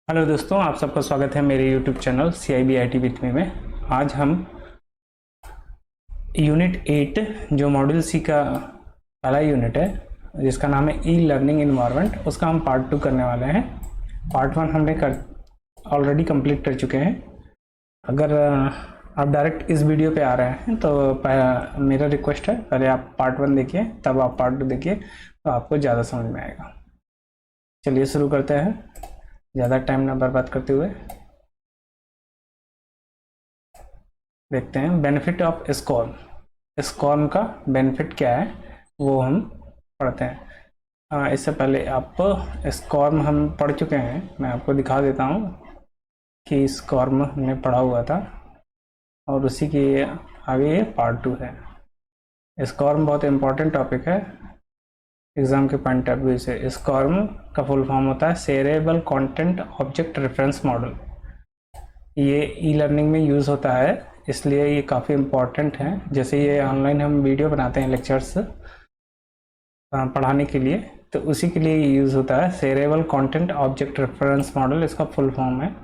Hello दोस्तों, आप सबका स्वागत है मेरे YouTube channel CIBIT with me में। आज हम यूनिट 8 जो मॉड्यूल सी का पहला यूनिट है जिसका नाम है ई लर्निंग इन्वायरमेंट, उसका हम पार्ट 2 करने वाले हैं। पार्ट 1 हमने ऑलरेडी कंप्लीट कर चुके हैं। अगर आप डायरेक्ट इस वीडियो पे आ रहे हैं तो मेरा रिक्वेस्ट है पहले आप पार्ट 1 देखिए, तब आप पार्ट 2 देखिए तो आपको ज़्यादा समझ में आएगा। चलिए शुरू करते हैं ज़्यादा टाइम ना बर्बाद करते हुए। देखते हैं बेनिफिट ऑफ स्कॉर्म। स्कॉर्म का बेनिफिट क्या है वो हम पढ़ते हैं। इससे पहले आप स्कॉर्म हम पढ़ चुके हैं, मैं आपको दिखा देता हूँ कि स्कॉर्म हमने पढ़ा हुआ था और उसी के आगे पार्ट 2 है। स्कॉर्म बहुत इंपॉर्टेंट टॉपिक है एग्ज़ाम के पॉइंट ऑफ व्यू से। स्कॉर्म का फुल फॉर्म होता है cerebral content object reference model. ये ई लर्निंग में यूज़ होता है, इसलिए ये काफ़ी इम्पॉर्टेंट है। जैसे ये ऑनलाइन हम वीडियो बनाते हैं लेक्चर्स पढ़ाने के लिए, तो उसी के लिए यूज़ होता है cerebral content object reference model, इसका फुल फॉर्म है।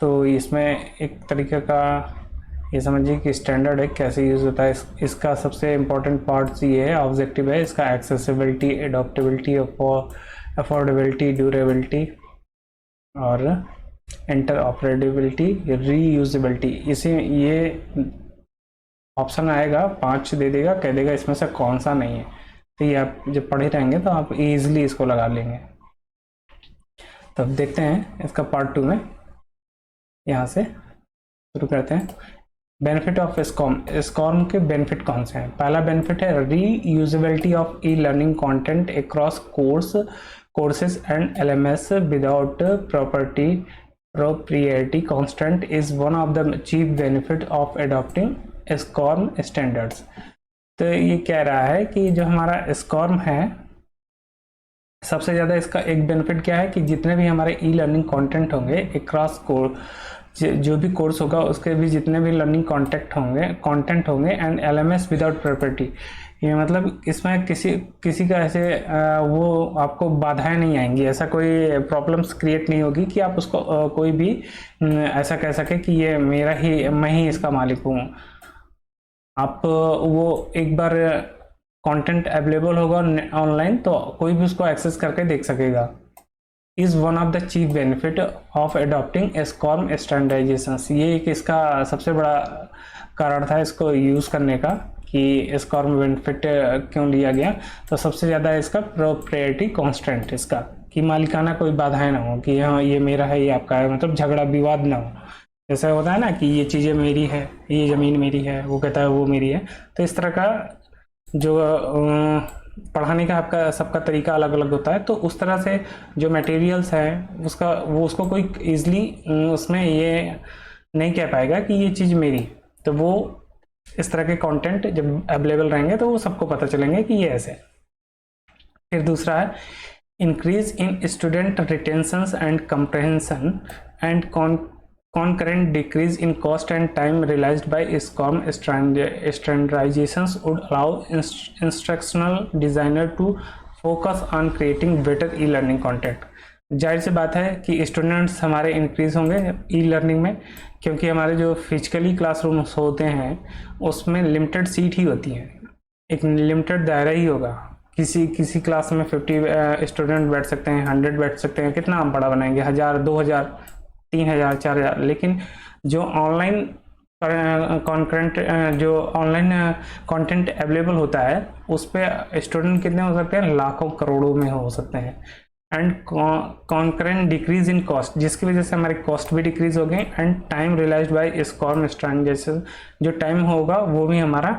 तो इसमें एक तरीके का ये समझिए कि स्टैंडर्ड है कैसे यूज़ होता है। इसका सबसे इम्पोर्टेंट पार्ट्स ये है, ऑब्जेक्टिव है इसका एक्सेसिबिलिटी, एडॉप्टेबिलिटी, अफोर्डेबिलिटी, ड्यूरेबिलिटी और इंटर ऑपरेटिबिलिटी, रीयूजेबिलिटी। इसी ये ऑप्शन आएगा 5 दे देगा, कह देगा इसमें से कौन सा नहीं है। तो ये आप जब पढ़े रहेंगे तो आप इजीली इसको लगा लेंगे। तो अब देखते हैं इसका पार्ट 2 में, यहाँ से शुरू करते हैं। Benefit of स्कॉर्म। स्कॉर्म के बेनिफिट कौन से हैं? पहला बेनिफिट है reusability of e learning content across courses and LMS without proprietary constraint is one of the chief benefit of adopting SCORM standards। तो ये कह रहा है कि जो हमारा SCORM है, सबसे ज़्यादा इसका एक बेनिफिट क्या है कि जितने भी हमारे ई लर्निंग कंटेंट होंगे अक्रॉस जो भी कोर्स होगा उसके भी जितने भी लर्निंग कंटेंट होंगे एंड LMS विदाउट प्रॉपर्टी, ये मतलब इसमें किसी का ऐसे वो आपको बाधाएं नहीं आएंगी, ऐसा कोई प्रॉब्लम्स क्रिएट नहीं होगी कि आप उसको कोई भी ऐसा कह सके कि ये मेरा ही, मैं ही इसका मालिक हूँ। आप वो एक बार कंटेंट अवेलेबल होगा ऑनलाइन तो कोई भी उसको एक्सेस करके देख सकेगा। Is one of the chief benefit of adopting SCORM standardizations. ये एक इसका सबसे बड़ा कारण था इसको यूज़ करने का कि स्कॉर्म बेनिफिट क्यों लिया गया। तो सबसे ज़्यादा इसका प्रोप्राइटरी कॉन्स्टेंट, इसका कि मालिकाना कोई बाधाएं ना हो कि हाँ ये मेरा है ये आपका है, मतलब झगड़ा विवाद ना हो। जैसा होता है ना कि ये चीज़ें मेरी है, ये ज़मीन मेरी है, वो कहता है वो मेरी है। तो इस तरह का जो पढ़ाने का आपका सबका तरीका अलग अलग होता है, तो उस तरह से जो मटेरियल्स हैं उसको कोई ईजिली उसमें ये नहीं कह पाएगा कि ये चीज़ मेरी। तो वो इस तरह के कंटेंट जब अवेलेबल रहेंगे तो वो सबको पता चलेंगे कि ये ऐसे। फिर दूसरा है increase in student retention and comprehension and concurrent decrease in cost and time realized by SCORM standardizations would allow instructional designer to focus on creating better e-learning content। जाहिर सी बात है कि स्टूडेंट्स हमारे इंक्रीज होंगे ई लर्निंग में, क्योंकि हमारे जो फिजिकली क्लासरूम्स होते हैं उसमें लिमिटेड सीट ही होती हैं, एक लिमिटेड दायरा ही होगा। किसी क्लास में 50 स्टूडेंट बैठ सकते हैं, 100 बैठ सकते हैं, कितना हम बड़ा बनाएंगे, 1000, 2000, 3000, 4000। लेकिन जो ऑनलाइन कंटेंट अवेलेबल होता है उस पर स्टूडेंट कितने हो सकते हैं, लाखों करोड़ों में हो सकते हैं। And concurrent decrease in cost, जिसकी वजह से हमारे कॉस्ट भी डिक्रीज हो गए। And time realised bye स्कॉर्म transaction, जो टाइम होगा वो भी हमारा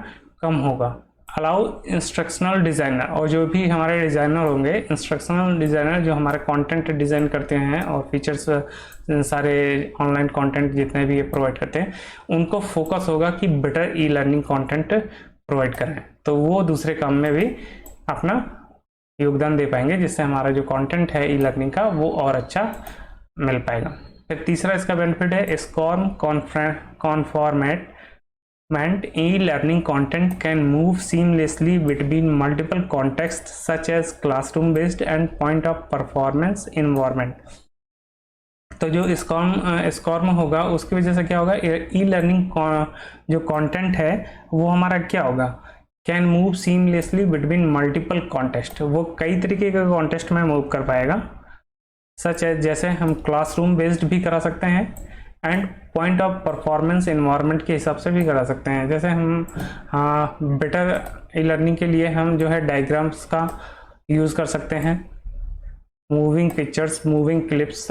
कम होगा। अलाउ इंस्ट्रक्शनल डिज़ाइनर, और जो भी हमारे डिज़ाइनर होंगे, इंस्ट्रक्शनल डिज़ाइनर जो हमारे कंटेंट डिज़ाइन करते हैं और फीचर्स सारे ऑनलाइन कंटेंट जितने भी ये प्रोवाइड करते हैं, उनको फोकस होगा कि better e learning content provide करें, तो वो दूसरे काम में भी अपना योगदान दे पाएंगे, जिससे हमारा जो कंटेंट है ई लर्निंग का वो और अच्छा मिल पाएगा। फिर तीसरा इसका बेनिफिट है स्कॉर्म कॉन्फॉर्मेट e-learning content can move seamlessly between multiple contexts such as classroom based and point of performance environment। तो जो स्कॉर्म होगा उसकी वजह से क्या होगा, ई लर्निंग जो कंटेंट है वो हमारा क्या होगा, can move seamlessly between multiple contest, वो कई तरीके के कॉन्टेस्ट में मूव कर पाएगा। सच है, जैसे हम क्लासरूम बेस्ड भी करा सकते हैं and point of performance environment के हिसाब से भी करा सकते हैं। जैसे हम बेटर ई लर्निंग के लिए हम जो है डायग्राम्स का यूज़ कर सकते हैं, moving pictures, moving clips,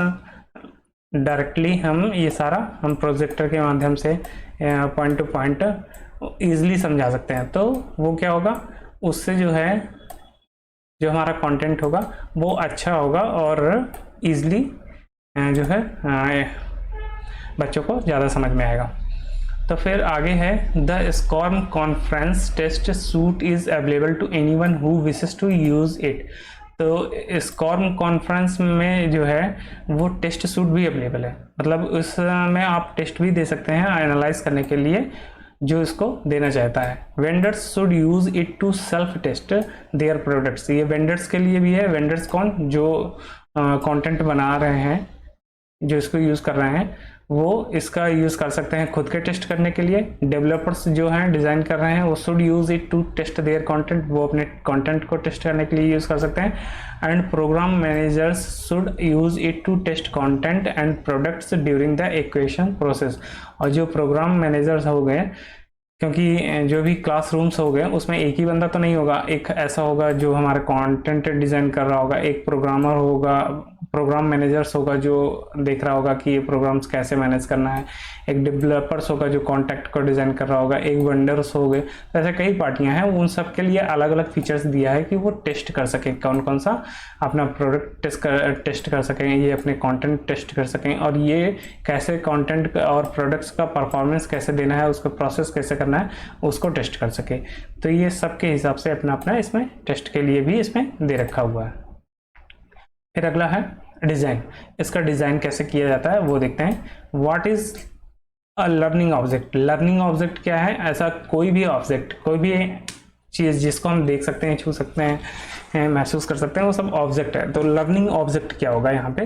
directly हम ये सारा हम प्रोजेक्टर के माध्यम से पॉइंट टू पॉइंट ईजिली समझा सकते हैं। तो वो क्या होगा, उससे जो है जो हमारा कंटेंट होगा वो अच्छा होगा और ईजिली जो है बच्चों को ज़्यादा समझ में आएगा। तो फिर आगे है the SCORM conference test suite is available to anyone who wishes to use it. तो स्कॉर्म कॉन्फ्रेंस में जो है वो टेस्ट सूट भी अवेलेबल है, मतलब उसमें आप टेस्ट भी दे सकते हैं एनालाइज करने के लिए जो इसको देना चाहता है। Vendors should use it to self test their products, ये वेंडर्स के लिए भी है। वेंडर्स कौन, जो कंटेंट बना रहे हैं, जो इसको यूज़ कर रहे हैं, वो इसका यूज़ कर सकते हैं खुद के टेस्ट करने के लिए। डेवलपर्स जो हैं डिज़ाइन कर रहे हैं वो should use it to test their content, वो अपने कंटेंट को टेस्ट करने के लिए यूज़ कर सकते हैं। And program managers should use it to test content and products during the equation process. और जो प्रोग्राम मैनेजर्स हो गए, क्योंकि जो भी क्लासरूम्स हो गए उसमें एक ही बंदा तो नहीं होगा, एक ऐसा होगा जो हमारा कंटेंट डिज़ाइन कर रहा होगा, एक प्रोग्रामर होगा, प्रोग्राम मैनेजर्स होगा जो देख रहा होगा कि ये प्रोग्राम्स कैसे मैनेज करना है, एक डेवलपर्स होगा जो कॉन्टेंट को डिज़ाइन कर रहा होगा, एक वेंडर्स हो गए। तो ऐसे कई पार्टियां हैं, उन सब के लिए अलग अलग फीचर्स दिया है कि वो टेस्ट कर सकें कौन कौन सा अपना प्रोडक्ट टेस्ट कर सकें, ये अपने कंटेंट टेस्ट कर सकें, और ये कैसे कंटेंट और प्रोडक्ट्स का परफॉर्मेंस कैसे देना है, उसका प्रोसेस कैसे करना है, उसको टेस्ट कर सके। तो ये सब के हिसाब से अपना अपना इसमें टेस्ट के लिए भी इसमें दे रखा हुआ है। फिर अगला है डिज़ाइन। इसका डिज़ाइन कैसे किया जाता है वो देखते हैं। What is a learning object. Learning object क्या है, ऐसा कोई भी ऑब्जेक्ट, कोई भी चीज़ जिसको हम देख सकते हैं, छू सकते हैं, महसूस कर सकते हैं, वो सब ऑब्जेक्ट है। तो लर्निंग ऑब्जेक्ट क्या होगा यहाँ पे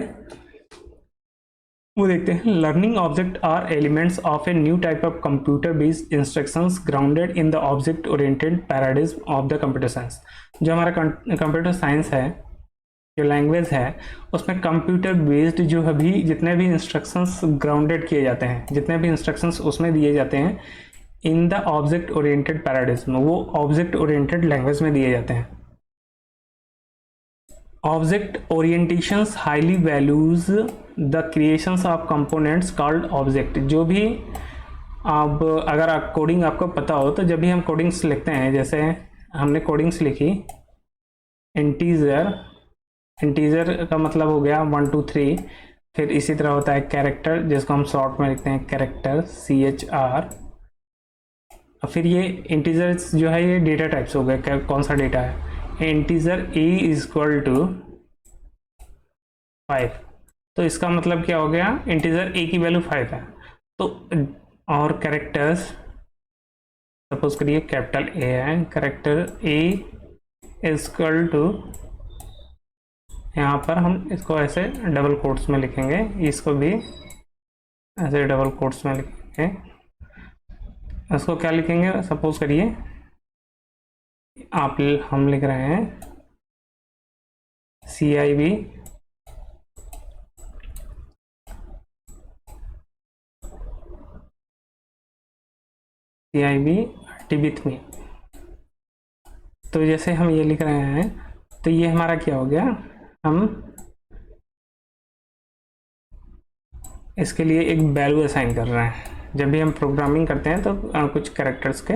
वो देखते हैं। Learning object are elements of a new type of computer based instructions grounded in the object oriented paradigm of the computer science. जो हमारा कंप्यूटर साइंस है, जो लैंग्वेज है, उसमें कंप्यूटर बेस्ड जो अभी जितने भी इंस्ट्रक्शंस ग्राउंडेड किए जाते हैं, जितने भी इंस्ट्रक्शंस उसमें दिए जाते हैं in the object oriented paradigm, वो ऑब्जेक्ट ओरिएंटेड लैंग्वेज में दिए जाते हैं। Object orientations highly values the creations of components called object. जो भी अब अगर आप कोडिंग आपको पता हो तो जब भी हम कोडिंग्स लिखते हैं, जैसे हमने कोडिंग्स लिखी इंटीजर का मतलब हो गया 1 2 3, फिर इसी तरह होता है कैरेक्टर जिसको हम शॉर्ट में लिखते हैं कैरेक्टर CHR। फिर ये इंटीजर्स जो है ये डेटा टाइप्स हो गए, कौन सा डेटा है, इंटीजर A इक्वल टू 5, तो इसका मतलब क्या हो गया, इंटीजर A की वैल्यू 5 है। तो और कैरेक्टर्स सपोज करिए कैपिटल A है, कैरेक्टर A इक्वल टू, यहाँ पर हम इसको ऐसे डबल कोट्स में लिखेंगे, इसको भी ऐसे डबल कोट्स में लिखेंगे। इसको क्या लिखेंगे, सपोज करिए हम लिख रहे हैं CIB विथ मी। तो जैसे हम ये लिख रहे हैं तो ये हमारा क्या हो गया, हम इसके लिए एक वैल्यू असाइन कर रहे हैं। जब भी हम प्रोग्रामिंग करते हैं तो कुछ कैरेक्टर्स के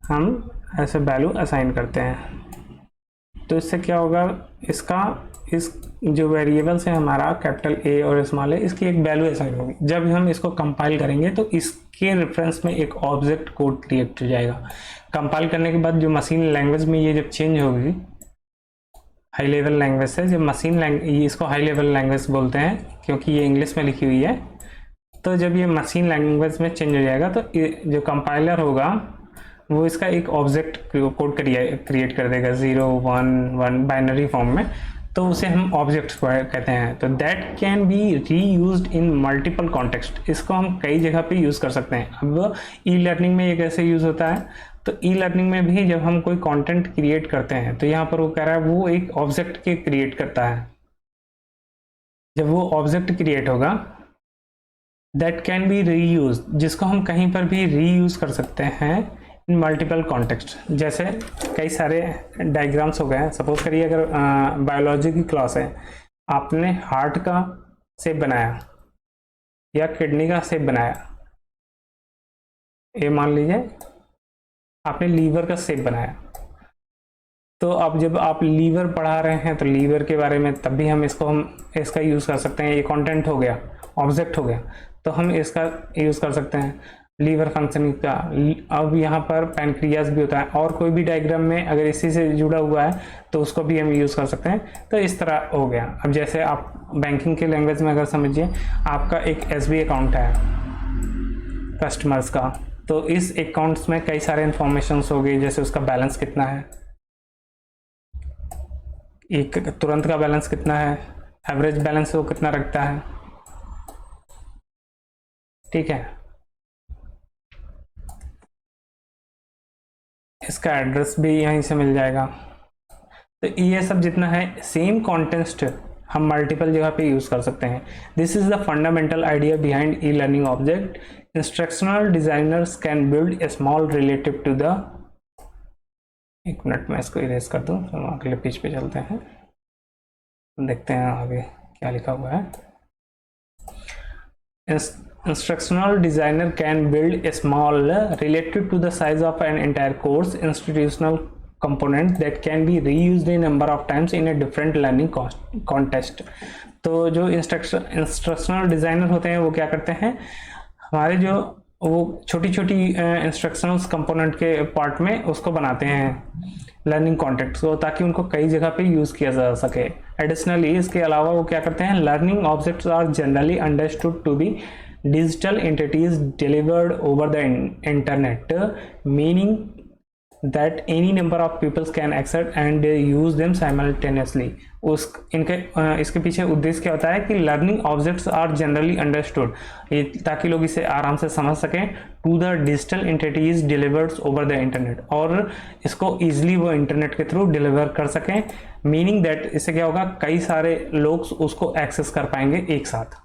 हम ऐसे वैल्यू असाइन करते हैं। तो इससे क्या होगा, इस जो वेरिएबल्स है हमारा कैपिटल A और स्मॉल a, इसकी एक वैल्यू असाइन होगी। जब हम इसको कंपाइल करेंगे तो इसके रेफरेंस में एक ऑब्जेक्ट कोड क्रिएट हो जाएगा। कंपाइल करने के बाद जो मशीन लैंग्वेज में ये जब चेंज होगी हाई लेवल लैंग्वेज से, जब मशीन लैंग्वेज, इसको हाई लेवल लैंग्वेज बोलते हैं क्योंकि ये इंग्लिश में लिखी हुई है। तो जब ये मशीन लैंग्वेज में चेंज हो जाएगा तो जो कंपाइलर होगा वो इसका एक ऑब्जेक्ट कोड क्रिएट कर देगा 0 1 1 बाइनरी फॉर्म में। तो उसे हम ऑब्जेक्ट कहते हैं। तो that can be reused in multiple context, इसको हम कई जगह पे यूज़ कर सकते हैं। अब ई लर्निंग में ये कैसे यूज़ होता है, तो ई लर्निंग में भी जब हम कोई कंटेंट क्रिएट करते हैं तो यहाँ पर वो कह रहा है वो एक ऑब्जेक्ट के क्रिएट करता है। जब वो ऑब्जेक्ट क्रिएट होगा दैट कैन बी रीयूज, जिसको हम कहीं पर भी रीयूज कर सकते हैं इन मल्टीपल कॉन्टेक्स्ट। जैसे कई सारे डायग्राम्स हो गए हैं, सपोज करिए अगर बायोलॉजी की क्लास है, आपने हार्ट का शेप बनाया या किडनी का शेप बनाया, ये मान लीजिए आपने लीवर का शेप बनाया, तो अब जब आप लीवर पढ़ा रहे हैं तो लीवर के बारे में तब भी हम इसका यूज़ कर सकते हैं। ये कंटेंट हो गया, ऑब्जेक्ट हो गया, तो हम इसका यूज़ कर सकते हैं लीवर फंक्शनिंग का। अब यहाँ पर पैनक्रियाज भी होता है, और कोई भी डायग्राम में अगर इसी से जुड़ा हुआ है तो उसको भी हम यूज़ कर सकते हैं। तो इस तरह हो गया। अब जैसे आप बैंकिंग के लैंग्वेज में अगर समझिए, आपका एक SBI अकाउंट है कस्टमर्स का, तो इस अकाउंट्स में कई सारे इंफॉर्मेशन हो गई, जैसे उसका बैलेंस कितना है, एक तुरंत का बैलेंस कितना है, एवरेज बैलेंस वो कितना रखता है, ठीक है, इसका एड्रेस भी यहीं से मिल जाएगा। तो ये सब जितना है सेम कॉन्टेक्स्ट हम मल्टीपल जगह पे यूज कर सकते हैं। This is the fundamental idea behind e learning object. Instructional designers can build a small relative to the, एक मिनट में इसको इरेज कर दूं, तो हम अगले पेज पे चलते हैं, देखते हैं आगे क्या लिखा हुआ है। Instructional designer can build a small, relative to the size of an entire course, institutional component that can be reused a number of times in a different learning context। तो जो इंस्ट्रक्शनल डिज़ाइनर होते हैं वो क्या करते हैं, हमारे जो वो छोटी छोटी इंस्ट्रक्शनल्स कंपोनेंट के पार्ट में उसको बनाते हैं लर्निंग कॉन्टेक्स्ट को, ताकि उनको कई जगह पे यूज़ किया जा सके। एडिशनली इसके अलावा वो क्या करते हैं, learning objects are generally understood to be digital entities delivered over the internet, meaning that any number of people can access and use them simultaneously। इसके पीछे उद्देश्य क्या होता है कि learning objects are generally understood, ताकि लोग इसे आराम से समझ सकें, to the digital entities delivered over the internet, और इसको इजीली वो इंटरनेट के थ्रू डिलीवर कर सकें। मीनिंग दैट इससे क्या होगा, कई सारे लोग उसको एक्सेस कर पाएंगे एक साथ,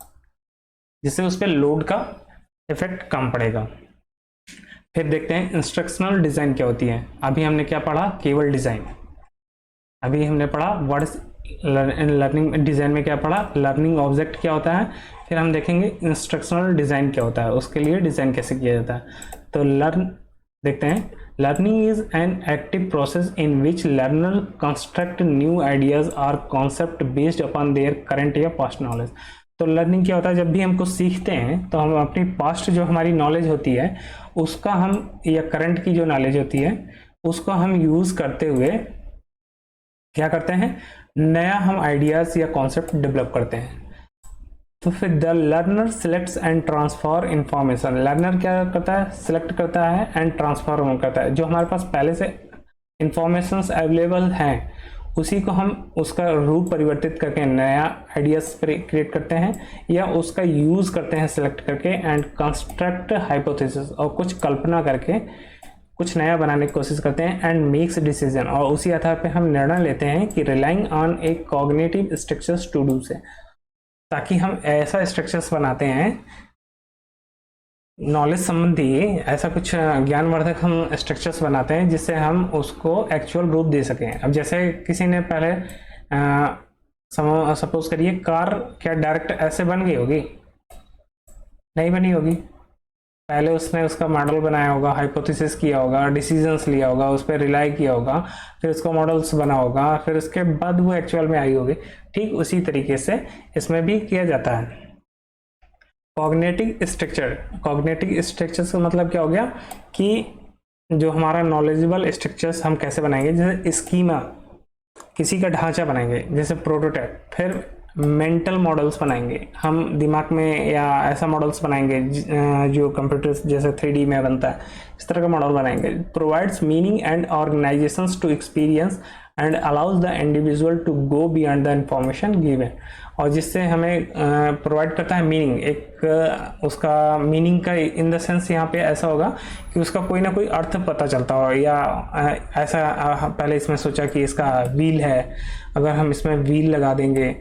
जिससे उस पर लोड का इफेक्ट कम पड़ेगा। फिर देखते हैं इंस्ट्रक्शनल डिज़ाइन क्या होती है। अभी हमने क्या पढ़ा, केवल डिज़ाइन। अभी हमने पढ़ा व्हाट इज लर्निंग डिज़ाइन में क्या पढ़ा, लर्निंग ऑब्जेक्ट क्या होता है। फिर हम देखेंगे इंस्ट्रक्शनल डिज़ाइन क्या होता है, उसके लिए डिज़ाइन कैसे किया जाता है। तो देखते हैं, learning is an active process in which learner construct new ideas और concept based upon their current या पास्ट नॉलेज। तो लर्निंग क्या होता है, जब भी हम कुछ सीखते हैं तो हम अपनी पास्ट जो हमारी नॉलेज होती है उसका हम, या करंट की जो नॉलेज होती है उसको हम यूज़ करते हुए क्या करते हैं, नया हम आइडियाज़ या कॉन्सेप्ट डेवलप करते हैं। तो फिर the learner selects and transfer information, learner क्या करता है, सिलेक्ट करता है एंड ट्रांसफॉर्म करता है। जो हमारे पास पहले से इंफॉर्मेशंस अवेलेबल हैं उसी को हम उसका रूप परिवर्तित करके नया आइडियाज क्रिएट करते हैं, या उसका यूज़ करते हैं सिलेक्ट करके, एंड कंस्ट्रक्ट हाइपोथेसिस, और कुछ कल्पना करके कुछ नया बनाने की कोशिश करते हैं, एंड मेक्स डिसीजन, और उसी आधार पे हम निर्णय लेते हैं कि relying on a cognitive structures to do so, ताकि हम ऐसा स्ट्रक्चर्स बनाते हैं नॉलेज संबंधी, ऐसा कुछ ज्ञानवर्धक हम स्ट्रक्चर्स बनाते हैं जिससे हम उसको एक्चुअल रूप दे सकें। अब जैसे किसी ने पहले सपोज करिए कार क्या डायरेक्ट ऐसे बन गई होगी, नहीं बनी होगी। पहले उसने उसका मॉडल बनाया होगा, हाइपोथेसिस किया होगा, डिसीजंस लिया होगा, उस पर रिलाई किया होगा, फिर उसको मॉडल्स बना होगा, फिर उसके बाद वो एक्चुअल में आई होगी। ठीक उसी तरीके से इसमें भी किया जाता है। कॉग्निटिव स्ट्रक्चर्स का मतलब क्या हो गया कि जो हमारा नॉलेजेबल स्ट्रक्चर्स हम कैसे बनाएंगे, जैसे स्कीमा, किसी का ढांचा बनाएंगे, जैसे प्रोटोटाइप, फिर मेंटल मॉडल्स बनाएंगे हम दिमाग में, या ऐसा मॉडल्स बनाएंगे जो कंप्यूटर जैसे 3D में बनता है, इस तरह का मॉडल बनाएंगे। Provides meaning and organizations to experience and allows the individual to go beyond the information given, और जिससे हमें प्रोवाइड करता है मीनिंग, एक उसका मीनिंग का इन द सेंस यहाँ पे ऐसा होगा कि उसका कोई ना कोई अर्थ पता चलता हो, या ऐसा पहले इसमें सोचा कि इसका व्हील है, अगर हम इसमें व्हील लगा देंगे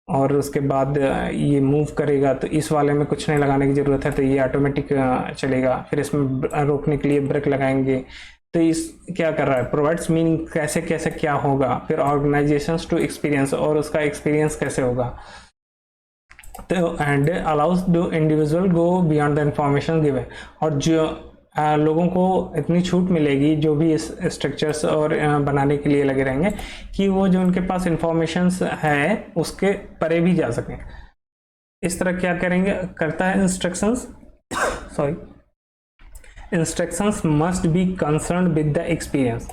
और उसके बाद ये मूव करेगा तो इस वाले में कुछ नहीं लगाने की ज़रूरत है, तो ये ऑटोमेटिक चलेगा। फिर इसमें रोकने के लिए ब्रेक लगाएंगे, तो इस क्या कर रहा है, प्रोवाइड्स मीनिंग कैसे कैसे क्या होगा। फिर ऑर्गेनाइजेशंस टू एक्सपीरियंस, और उसका एक्सपीरियंस कैसे होगा। तो and allows the individual go beyond the information given, और जो लोगों को इतनी छूट मिलेगी जो भी इस स्ट्रक्चर्स और बनाने के लिए लगे रहेंगे कि वो जो उनके पास इंफॉर्मेशंस है उसके परे भी जा सकें। इस तरह क्या करेंगे, करता है instructions instructions must be concern with the experience.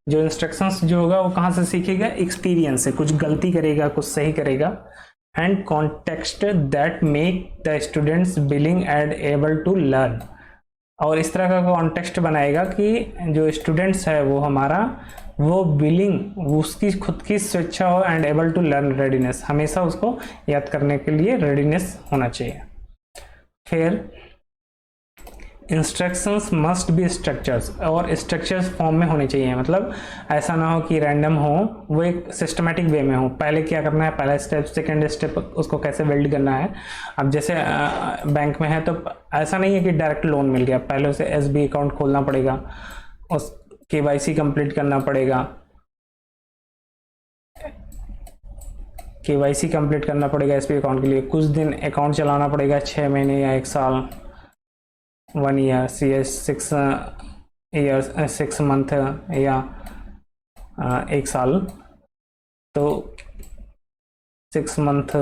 जो इंस्ट्रक्शंस जो होगा वो कहाँ से सीखेगा, एक्सपीरियंस से, कुछ गलती करेगा कुछ सही करेगा। And context that make the students willing and able to learn, और इस तरह का कॉन्टेक्स्ट बनाएगा कि जो स्टूडेंट्स है वो हमारा वो विलिंग, उसकी खुद की स्वेच्छा हो, and able to learn readiness, हमेशा उसको याद करने के लिए रेडीनेस होना चाहिए। फिर इंस्ट्रक्शंस मस्ट बी स्ट्रक्चर्स, और स्ट्रक्चर्स फॉर्म में होने चाहिए, मतलब ऐसा ना हो कि रैंडम हो, वो एक सिस्टमेटिक वे में हो। पहले क्या करना है, पहला स्टेप, सेकेंड स्टेप, उसको कैसे बिल्ड करना है। अब जैसे बैंक में है तो ऐसा नहीं है कि डायरेक्ट लोन मिल गया, पहले उसे एसबी अकाउंट खोलना पड़ेगा, उस केवाईसी कंप्लीट करना पड़ेगा, केवाईसी कंप्लीट करना पड़ेगा एसबी अकाउंट के लिए, कुछ दिन अकाउंट चलाना पड़ेगा, 6 महीने या 1 साल, 1 ईयर, 6 ईयर्स, 6 मंथ या 1 साल, तो 6 मंथ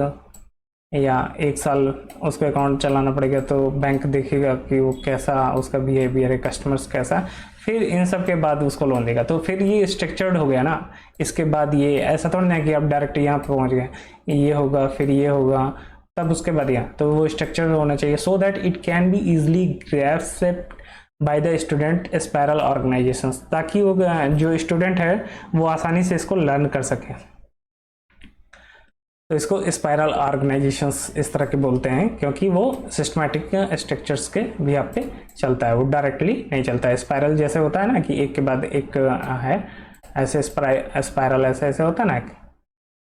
या 1 साल उस पर अकाउंट चलाना पड़ेगा। तो बैंक देखेगा कि वो कैसा, उसका बिहेवियर है, कस्टमर्स कैसा, फिर इन सब के बाद उसको लोन देगा। तो फिर ये स्ट्रक्चर्ड हो गया ना। इसके बाद ये ऐसा थोड़ा ना कि आप डायरेक्ट यहाँ पे पहुँच गए, ये होगा फिर ये होगा तब उसके बाद यहाँ, तो वो स्ट्रक्चर होना चाहिए so that it can be easily grasped by the student spiral organizations, ताकि वो जो स्टूडेंट है वो आसानी से इसको लर्न कर सके। तो इसको स्पाइरल ऑर्गेनाइजेशंस इस तरह के बोलते हैं क्योंकि वो सिस्टमैटिक स्ट्रक्चर्स के भी आप पे चलता है, वो डायरेक्टली नहीं चलता है। स्पाइरल जैसे होता है ना कि एक के बाद एक है, ऐसे स्पाइरल ऐसे ऐसे होता है ना,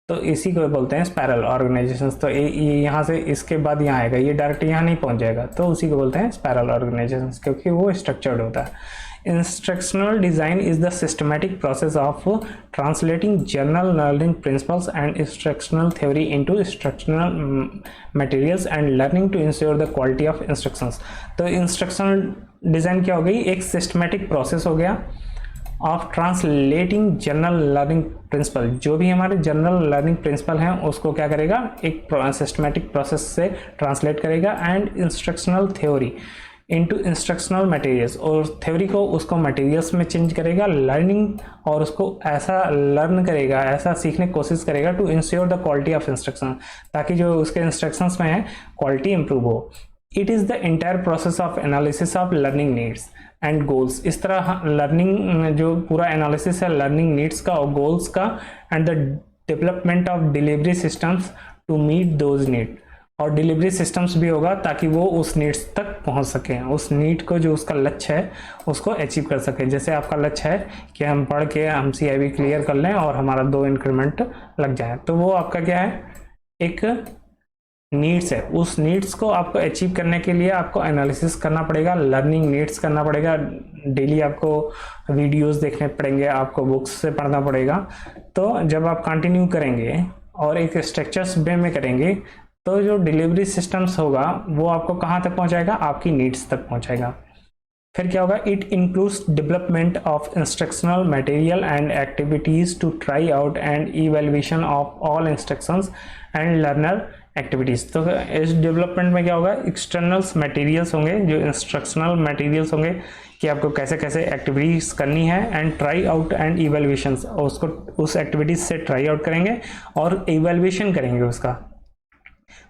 तो इसी को बोलते हैं स्पाइरल ऑर्गेनाइजेशंस। तो ये यहाँ से इसके बाद यहाँ आएगा, ये डायरेक्ट यहाँ नहीं पहुँच जाएगा, तो उसी को बोलते हैं स्पाइरल ऑर्गेनाइजेशंस क्योंकि वो स्ट्रक्चर्ड होता है। Instructional design is the systematic process of translating general learning principles and instructional theory into instructional materials and learning to ensure the quality of instructions। तो instructional design क्या हो गई, एक systematic process हो गया of translating general learning principle. जो भी हमारे जनरल लर्निंग प्रिंसिपल हैं उसको क्या करेगा, एक सिस्टमेटिक प्रोसेस से ट्रांसलेट करेगा and instructional theory into instructional materials, और थ्योरी को उसको मटेरियल्स में चेंज करेगा, लर्निंग और उसको ऐसा लर्न करेगा, ऐसा सीखने की कोशिश करेगा to ensure the quality of instruction, ताकि जो उसके इंस्ट्रक्शंस में है क्वालिटी इंप्रूव हो। It is the entire process of analysis of learning needs and goals. इस तरह लर्निंग जो पूरा एनालिसिस है लर्निंग नीड्स का और गोल्स का, and the development of delivery systems to meet those need, और डिलीवरी सिस्टम्स भी होगा ताकि वो उस नीड्स तक पहुंच सकें, उस नीड को जो उसका लक्ष्य है उसको अचीव कर सकें। जैसे आपका लक्ष्य है कि हम पढ़ के हम CIB क्लियर कर लें और हमारा 2 इंक्रीमेंट लग जाए, तो वो आपका क्या है, एक नीड्स है। उस नीड्स को आपको अचीव करने के लिए आपको एनालिसिस करना पड़ेगा, लर्निंग नीड्स करना पड़ेगा, डेली आपको वीडियोस देखने पड़ेंगे, आपको बुक्स से पढ़ना पड़ेगा। तो जब आप कंटिन्यू करेंगे और एक स्ट्रक्चर्स वे में करेंगे तो जो डिलीवरी सिस्टम्स होगा वो आपको कहाँ तक पहुँचाएगा, आपकी नीड्स तक पहुँचाएगा। फिर क्या होगा, it includes development of instructional material and activities to try out and evaluation of all instructions and learner activities. तो इस डेवलपमेंट में क्या होगा, एक्सटर्नल्स मटेरियल्स होंगे, जो इंस्ट्रक्शनल मटेरियल्स होंगे कि आपको कैसे कैसे एक्टिविटीज़ करनी है, एंड ट्राई आउट एंड इवेल्युएशंस, और उसको उस एक्टिविटीज़ से ट्राई आउट करेंगे और इवेल्युएशन करेंगे, उसका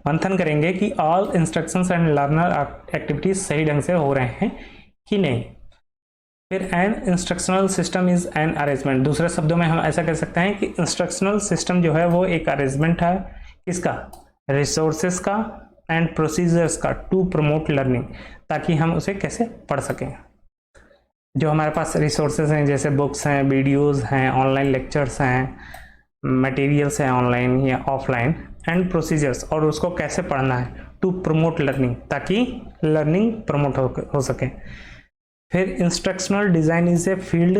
मंथन करेंगे कि all instructions and learner activities सही ढंग से हो रहे हैं कि नहीं। फिर an instructional system is an arrangement, दूसरे शब्दों में हम ऐसा कह सकते हैं कि इंस्ट्रक्शनल सिस्टम जो है वो एक अरेंजमेंट है किसका, रिसोर्सेस का एंड प्रोसीजर्स का टू प्रमोट लर्निंग, ताकि हम उसे कैसे पढ़ सकें। जो हमारे पास रिसोर्सेज हैं जैसे बुक्स हैं, वीडियोस हैं, ऑनलाइन लेक्चर्स हैं, मटेरियल्स हैं ऑनलाइन या ऑफलाइन, एंड प्रोसीजर्स, और उसको कैसे पढ़ना है टू प्रमोट लर्निंग, ताकि लर्निंग प्रमोट हो सके। फिर instructional design is a field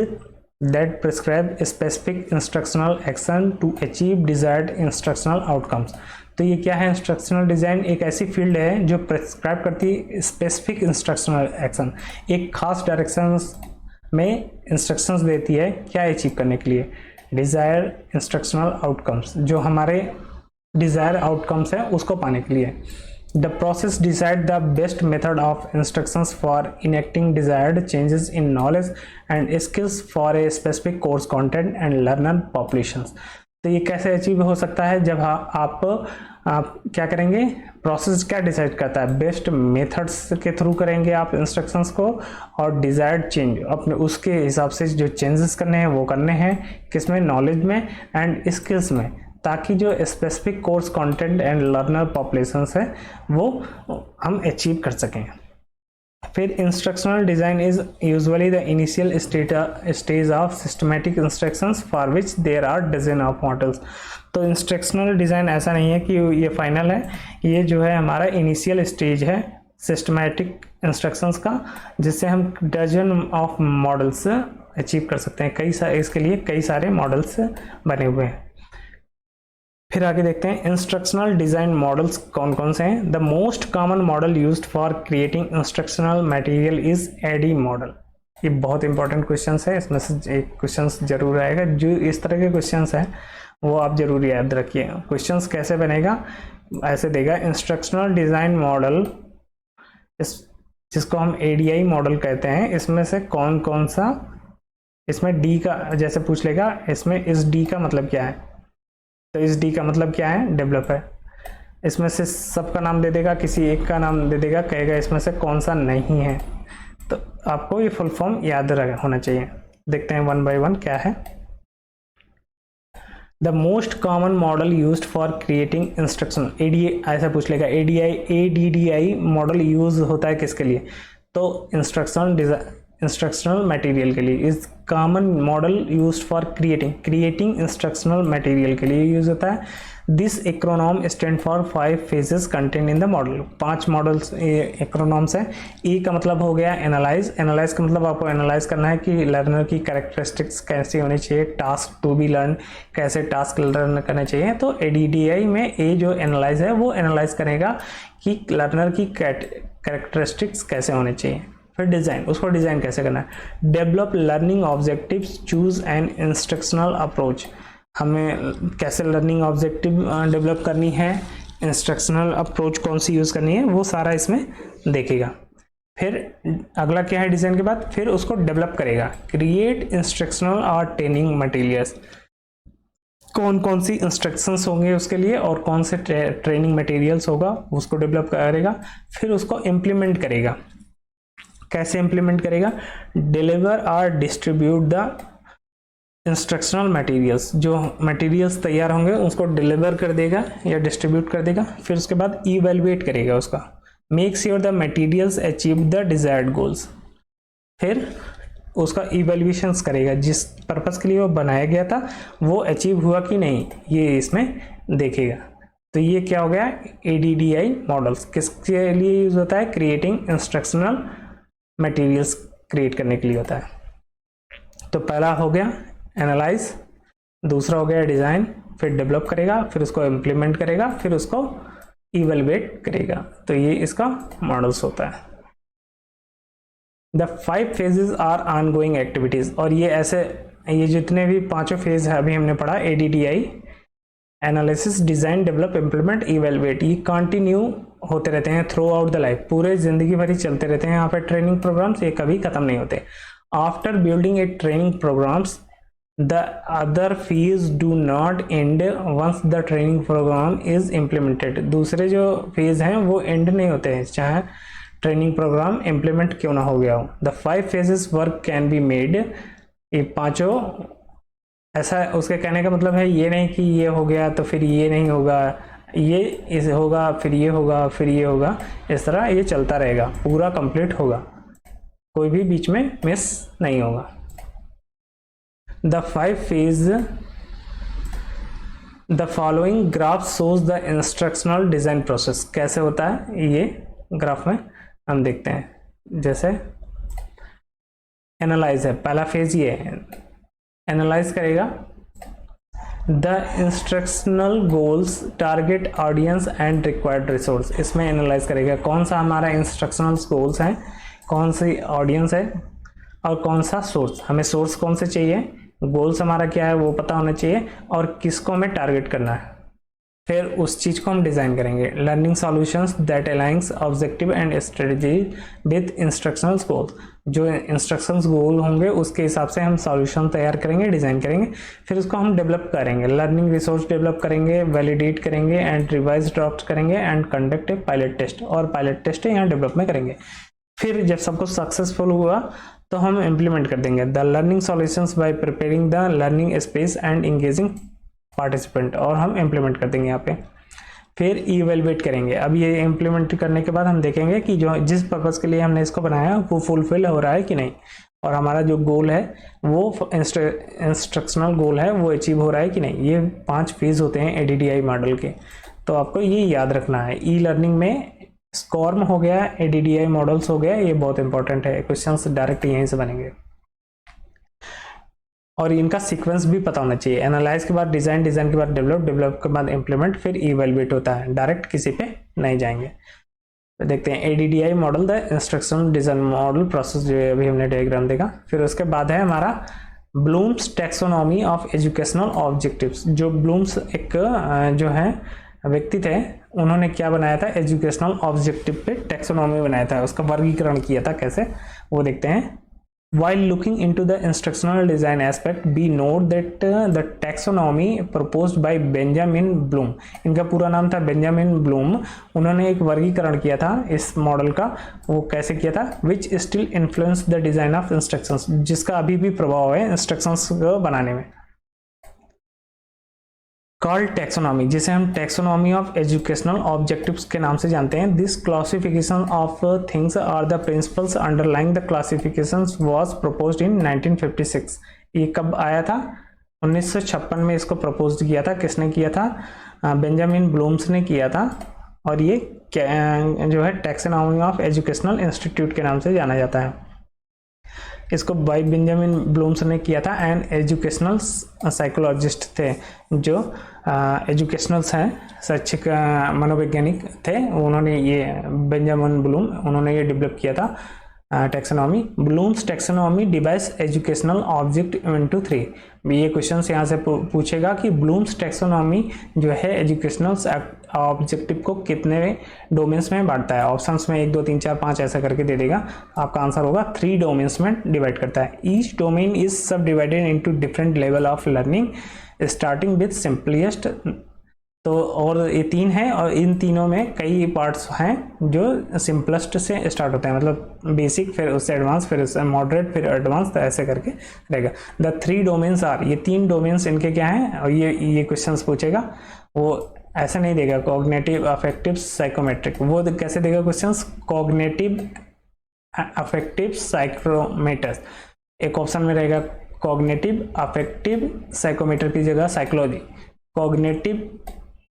that prescribe specific instructional action to achieve desired instructional outcomes. तो ये क्या है, इंस्ट्रक्शनल डिज़ाइन एक ऐसी फील्ड है जो प्रिस्क्राइब करती है स्पेसिफिक इंस्ट्रक्शनल एक्शन, एक खास डायरेक्शंस में इंस्ट्रक्शंस देती है क्या अचीव करने के लिए, डिज़ायर इंस्ट्रक्शनल आउटकम्स, जो हमारे डिज़ायर आउटकम्स है उसको पाने के लिए। The process decide the best method of instructions for enacting desired changes in knowledge and skills for a specific course content and learner populations. तो ये कैसे अचीव हो सकता है, जब आप क्या करेंगे, प्रोसेस क्या डिसाइड करता है, बेस्ट मेथड्स के थ्रू करेंगे आप इंस्ट्रक्शंस को, और डिजायर्ड चेंज अपने उसके हिसाब से जो चेंजेस करने हैं वो करने हैं किसमें, नॉलेज में एंड स्किल्स में, ताकि जो specific course content and learner populations है वो हम अचीव कर सकें। फिर instructional design is usually the initial stage of systematic instructions for which there are dozen of models. तो इंस्ट्रक्शनल डिज़ाइन ऐसा नहीं है कि ये फाइनल है, ये जो है हमारा इनिशियल स्टेज है सिस्टमेटिक इंस्ट्रक्शंस का, जिससे हम डजन ऑफ मॉडल्स अचीव कर सकते हैं। इसके लिए कई सारे मॉडल्स बने हुए हैं। फिर आगे देखते हैं इंस्ट्रक्शनल डिज़ाइन मॉडल्स कौन कौन से हैं। The most common model used for creating instructional material is ADDIE model. ये बहुत इंपॉर्टेंट क्वेश्चन है, इसमें से एक क्वेश्चन जरूर आएगा। जो इस तरह के क्वेश्चन हैं वो आप जरूर याद रखिए। क्वेश्चन कैसे बनेगा, ऐसे देगा इंस्ट्रक्शनल डिज़ाइन मॉडल, जिसको हम एडीआई मॉडल कहते हैं, इसमें से कौन कौन सा, इसमें डी का जैसे पूछ लेगा, इसमें इस डी का मतलब क्या है, तो इस डी का मतलब क्या है, डेवलप है। इसमें से सबका नाम दे देगा, किसी एक का नाम दे देगा, कहेगा इसमें से कौन सा नहीं है। तो आपको ये फुल फॉर्म याद होना चाहिए। देखते हैं वन बाय वन क्या है। The most common model used for creating instruction, ADI ऐसा पूछ लेगा, एडीडीआई मॉडल यूज होता है किसके लिए, तो इंस्ट्रक्शनल मटेरियल के लिए। इस common model used for creating instructional material के लिए यूज होता है। This acronym stand for 5 phases content in the model. 5 models acronyms हैं। ई का मतलब हो गया एनालाइज का मतलब आपको एनालाइज करना है कि लर्नर की कैरेक्टरिस्टिक्स कैसी होनी चाहिए, टास्क टू बी लर्न कैसे टास्क लर्न करने चाहिए। तो एडीडीआई में ए जो एनालाइज है वो एनालाइज करेगा कि लर्नर की कैरेक्टरिस्टिक्स कैसे होनी चाहिए। फिर डिज़ाइन, उसको डिज़ाइन कैसे करना है। Develop learning objectives, choose an instructional approach, हमें कैसे लर्निंग ऑब्जेक्टिव डेवलप करनी है, इंस्ट्रक्शनल अप्रोच कौन सी यूज़ करनी है, वो सारा इसमें देखेगा। फिर अगला क्या है डिज़ाइन के बाद, फिर उसको डेवलप करेगा। क्रिएट इंस्ट्रक्शनल और ट्रेनिंग मटेरियल्स, कौन कौन सी इंस्ट्रक्शंस होंगे उसके लिए और कौन से ट्रेनिंग मटेरियल्स होगा उसको डेवलप करेगा। फिर उसको इम्प्लीमेंट करेगा। कैसे इम्प्लीमेंट करेगा, डिलीवर और डिस्ट्रीब्यूट द इंस्ट्रक्शनल मटेरियल्स, जो मटेरियल्स तैयार होंगे उसको डिलीवर कर देगा या डिस्ट्रीब्यूट कर देगा। फिर उसके बाद इवेलुएट करेगा उसका, make sure the materials achieve the desired goals. फिर उसका इवेल्युएशंस करेगा, जिस पर्पस के लिए वो बनाया गया था वो अचीव हुआ कि नहीं, ये इसमें देखेगा। तो ये क्या हो गया, एडीडीआई मॉडल्स किसके लिए यूज होता है, क्रिएटिंग इंस्ट्रक्शनल मटेरियल्स क्रिएट करने के लिए होता है। तो पहला हो गया एनालाइज, दूसरा हो गया डिज़ाइन, फिर डेवलप करेगा, फिर उसको इम्प्लीमेंट करेगा, फिर उसको इवेलुएट करेगा। तो ये इसका मॉडल्स होता है। The 5 phases are ongoing activities, और ये ऐसे ये जितने भी 5 फेज है अभी हमने पढ़ा, ADDI analysis, design, develop, implement, evaluate, ये कंटिन्यू होते रहते हैं थ्रू आउट द लाइफ, पूरे जिंदगी भर ही चलते रहते हैं यहाँ पे ट्रेनिंग प्रोग्राम्स, ये कभी खत्म नहीं होते। After building a training programs the other phase do not end once the training program is implemented, दूसरे जो फेज हैं वो एंड नहीं होते हैं, चाहे ट्रेनिंग प्रोग्राम इम्प्लीमेंट क्यों ना हो गया हो। The 5 phases work can be made, ये पांचों, ऐसा उसके कहने का मतलब है ये नहीं कि ये हो गया तो फिर ये नहीं होगा, ये इस होगा फिर ये होगा फिर ये होगा, इस तरह ये चलता रहेगा, पूरा कंप्लीट होगा, कोई भी बीच में मिस नहीं होगा। The 5 phase, the following graph shows the instructional design process. कैसे होता है ये ग्राफ में हम देखते हैं। जैसे एनालाइज है, पहला फेज ये है, एनालाइज करेगा the instructional goals, target audience and required resource. इसमें एनालाइज करेगा कौन सा हमारा इंस्ट्रक्शनल गोल्स है, कौन सी ऑडियंस है और कौन सा सोर्स, हमें सोर्स कौन से चाहिए, गोल्स हमारा क्या है वो पता होना चाहिए, और किसको हमें टारगेट करना है, फिर उस चीज को हम डिजाइन करेंगे। Learning solutions that aligns objective and strategy with instructional goals, जो इंस्ट्रक्शंस गोल होंगे उसके हिसाब से हम सॉल्यूशन तैयार करेंगे, डिजाइन करेंगे, फिर उसको हम डेवलप करेंगे। लर्निंग रिसोर्स डेवलप करेंगे, वैलिडेट करेंगे एंड रिवाइज ड्राफ्ट करेंगे and conduct a pilot test, और पायलट टेस्ट यहाँ डेवलप में करेंगे। फिर जब सब कुछ सक्सेसफुल हुआ तो हम इम्प्लीमेंट कर देंगे। The learning solutions bye preparing the learning space and engaging participant, और हम इम्प्लीमेंट कर देंगे यहाँ पे। फिर इवेलुएट करेंगे। अब ये इम्प्लीमेंट करने के बाद हम देखेंगे कि जो जिस पर्पज़ के लिए हमने इसको बनाया वो फुलफिल हो रहा है कि नहीं, और हमारा जो गोल है वो इंस्ट्रक्शनल गोल है वो अचीव हो रहा है कि नहीं। ये 5 फेज होते हैं एडीडीआई मॉडल के, तो आपको ये याद रखना है। ई लर्निंग में स्कॉर्म हो गया, एडीडीआई मॉडल्स हो गया, ये बहुत इंपॉर्टेंट है, क्वेश्चंस डायरेक्ट यहीं से बनेंगे, और इनका सीक्वेंस भी पता होना चाहिए। एनालाइज के बाद डिजाइन, डिजाइन के बाद डेवलप, डेवलप के बाद इंप्लीमेंट, फिर इवेलुएट होता है, डायरेक्ट किसी पे नहीं जाएंगे। तो देखते हैं ADDI model, the instruction design model process, जो अभी हमने डायग्राम देखा। फिर उसके बाद है हमारा Bloom's taxonomy of educational objectives. जो ब्लूम्स एक जो है व्यक्ति थे, उन्होंने क्या बनाया था, एजुकेशनल ऑब्जेक्टिव पे टैक्सोनॉमी बनाया था, उसका वर्गीकरण किया था कैसे, वो देखते हैं। While looking into the instructional design aspect, we note that the taxonomy proposed by Benjamin Bloom, इनका पूरा नाम था बेंजामिन ब्लूम, उन्होंने एक वर्गीकरण किया था इस मॉडल का। वो कैसे किया था, which still influence the design of instructions, जिसका अभी भी प्रभाव है इंस्ट्रक्शंस को बनाने में। कॉल्ड टैक्सोनॉमी, जिसे हम टैक्सोनॉमी ऑफ एजुकेशनल ऑब्जेक्टिव्स के नाम से जानते हैं। This classification of things are the principles underlying the classifications was proposed in 1956। ये कब आया था, 1956 में इसको प्रपोज किया था। किसने किया था, बेंजामिन ब्लूम्स ने किया था, और ये जो है टैक्सोनॉमी ऑफ एजुकेशनल इंस्टीट्यूट के नाम से जाना जाता है। इसको बाय बेंजामिन ब्लूम्स ने किया था, एंड एजुकेशनल साइकोलॉजिस्ट थे, जो एजुकेशनल्स हैं, शैक्षिक मनोवैज्ञानिक थे, उन्होंने ये बेंजामिन ब्लूम उन्होंने ये डेवलप किया था taxonomy. Bloom's taxonomy divides educational object into 3। ये क्वेश्चन यहाँ से पूछेगा कि ब्लूम्स टैक्सोनॉमी जो है एजुकेशनल ऑब्जेक्टिव को कितने डोमेन्स में बांटता है। ऑप्शंस में 1 2 3 4 5 ऐसा करके दे देगा, आपका आंसर होगा 3 डोमेन्स में डिवाइड करता है। ईच डोमेन इज सब divided into different level of learning starting with simplest. तो और ये 3 है, और इन तीनों में कई पार्ट्स हैं जो सिंपलेस्ट से स्टार्ट होते हैं, मतलब बेसिक, फिर उससे एडवांस, फिर उससे मॉडरेट, फिर एडवांस, तो ऐसे करके रहेगा। द 3 डोमेन्स आर, ये 3 डोमेन्स इनके क्या हैं, और ये क्वेश्चंस पूछेगा, वो ऐसा नहीं देगा कॉग्निटिव, अफेक्टिव, साइकोमेट्रिक। वो कैसे देगा क्वेश्चंस, कॉग्निटिव, अफेक्टिव, साइकोमेट्रिक। एक ऑप्शन में रहेगा कॉग्निटिव, अफेक्टिव, साइकोमेट्रिक की जगह साइकोलॉजी, कॉग्निटिव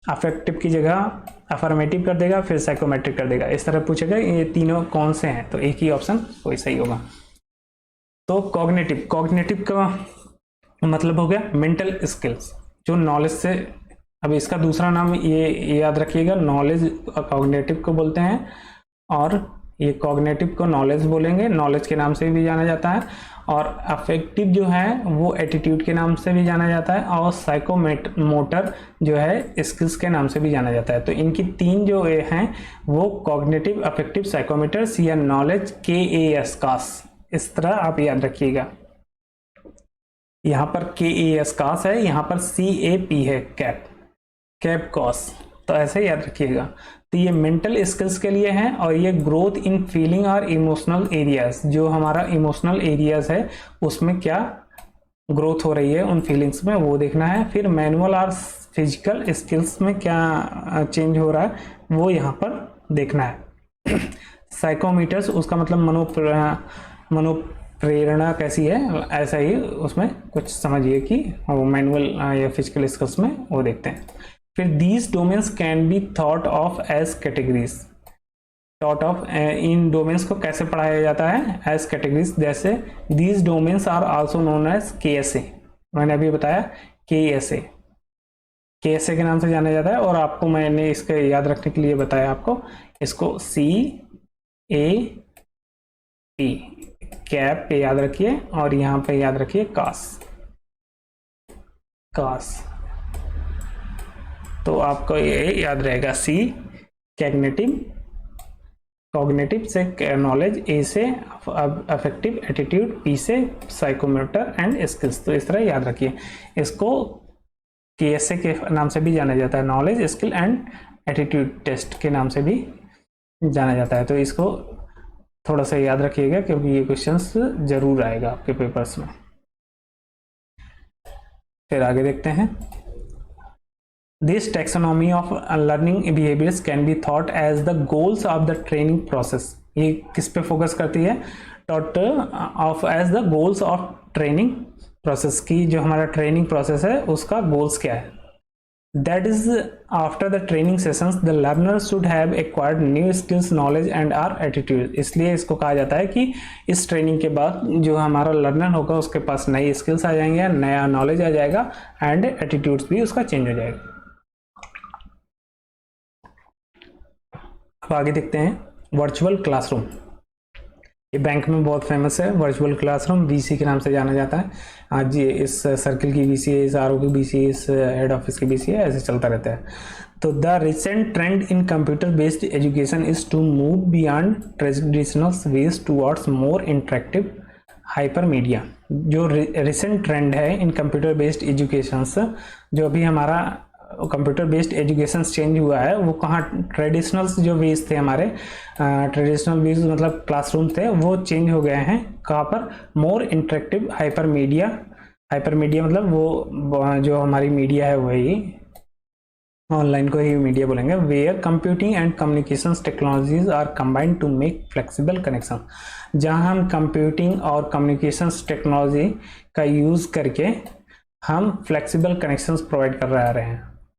अफेक्टिव की जगह अफर्मेटिव कर देगा, फिर साइकोमेट्रिक कर देगा। इस तरह पूछेगा ये तीनों कौन से हैं, तो एक ही ऑप्शन वही सही होगा। तो कॉग्निटिव, कॉग्निटिव का मतलब हो गया मेंटल स्किल्स, जो नॉलेज से, अब इसका दूसरा नाम ये याद रखिएगा, नॉलेज कॉग्निटिव को बोलते हैं, और ये कॉग्निटिव को नॉलेज बोलेंगे, नॉलेज के नाम से भी जाना जाता है। और अफेक्टिव जो है वो एटीट्यूड के नाम से भी जाना जाता है, और साइकोमोटर जो है स्किल्स के नाम से भी जाना जाता है। तो इनकी 3 जो हैं वो कॉग्निटिव, अफेक्टिव, साइकोमोटर या नॉलेज, KAS कास, इस तरह आप याद रखिएगा। यहाँ पर KAS कास है, यहाँ पर CAP है, कैप कॉस। तो ऐसे याद रखिएगा। तो ये मेंटल स्किल्स के लिए है, और ये ग्रोथ इन फीलिंग और इमोशनल एरियाज, जो हमारा इमोशनल एरियाज है उसमें क्या ग्रोथ हो रही है उन फीलिंग्स में, वो देखना है। फिर मैनुअल और फिजिकल स्किल्स में क्या चेंज हो रहा है वो यहाँ पर देखना है। साइकोमीटर्स, उसका मतलब मनोप्रेरणा कैसी है, ऐसा ही उसमें कुछ समझिए कि वो मैनुअल या फिजिकल स्किल्स में वो देखते हैं। फिर these domains can be thought of as categories, thought of in domains को कैसे पढ़ाया जाता है, एज कैटेगरीज। जैसे these domains are also known as KSA, मैंने अभी बताया KSA के नाम से जाना जाता है। और आपको मैंने इसके याद रखने के लिए बताया आपको, इसको CAT कैप पे याद रखिए, और यहाँ पे याद रखिए कास। तो आपको ये याद रहेगा, C कॉग्निटिव से नॉलेज, A से अफेक्टिव एटीट्यूड, P से साइकोमोटर एंड स्किल्स। तो इस तरह याद रखिए। इसको KSA के नाम से भी जाना जाता है, knowledge skill and attitude test के नाम से भी जाना जाता है। तो इसको थोड़ा सा याद रखिएगा, क्योंकि ये क्वेश्चंस जरूर आएगा आपके पेपर्स में। फिर आगे देखते हैं। This taxonomy of learning behaviours can be thought as the goals of the training process. ये किस पे फोकस करती है, thought of as the goals of training process की, जो हमारा ट्रेनिंग प्रोसेस है उसका गोल्स क्या है। That is after the training sessions the learner should have acquired new skills, knowledge and are attitude. इसलिए इसको कहा जाता है कि इस ट्रेनिंग के बाद जो हमारा लर्नर होगा उसके पास नई स्किल्स आ जाएंगे, नया नॉलेज आ जाएगा, एंड एटीट्यूड्स भी उसका चेंज हो जाएगा। अब आगे देखते हैं वर्चुअल क्लासरूम। ये बैंक में बहुत फेमस है वर्चुअल क्लासरूम, VC के नाम से जाना जाता है। आज ये इस सर्किल की VC है, इस RO की VC है, इस हेड ऑफिस की VC है, ऐसे चलता रहता है। तो the recent trend in computer based education is to move beyond traditional ways towards more interactive hyper media. जो रिसेंट ट्रेंड है इन कंप्यूटर बेस्ड एजुकेशन, जो अभी हमारा कंप्यूटर बेस्ड एजुकेशन चेंज हुआ है, वो कहाँ ट्रेडिशनल जो वेज थे हमारे, ट्रेडिशनल वेज मतलब क्लासरूम थे, वो चेंज हो गए हैं कहाँ पर, more interactive hyper media. Hyper media मतलब वो जो हमारी मीडिया है वही ऑनलाइन को ही मीडिया बोलेंगे, where computing and communications technologies are combined to make flexible connection. जहाँ हम कंप्यूटिंग और कम्युनिकेशंस टेक्नोलॉजी का यूज करके हम फ्लेक्सिबल कनेक्शंस प्रोवाइड कर रहे हैं,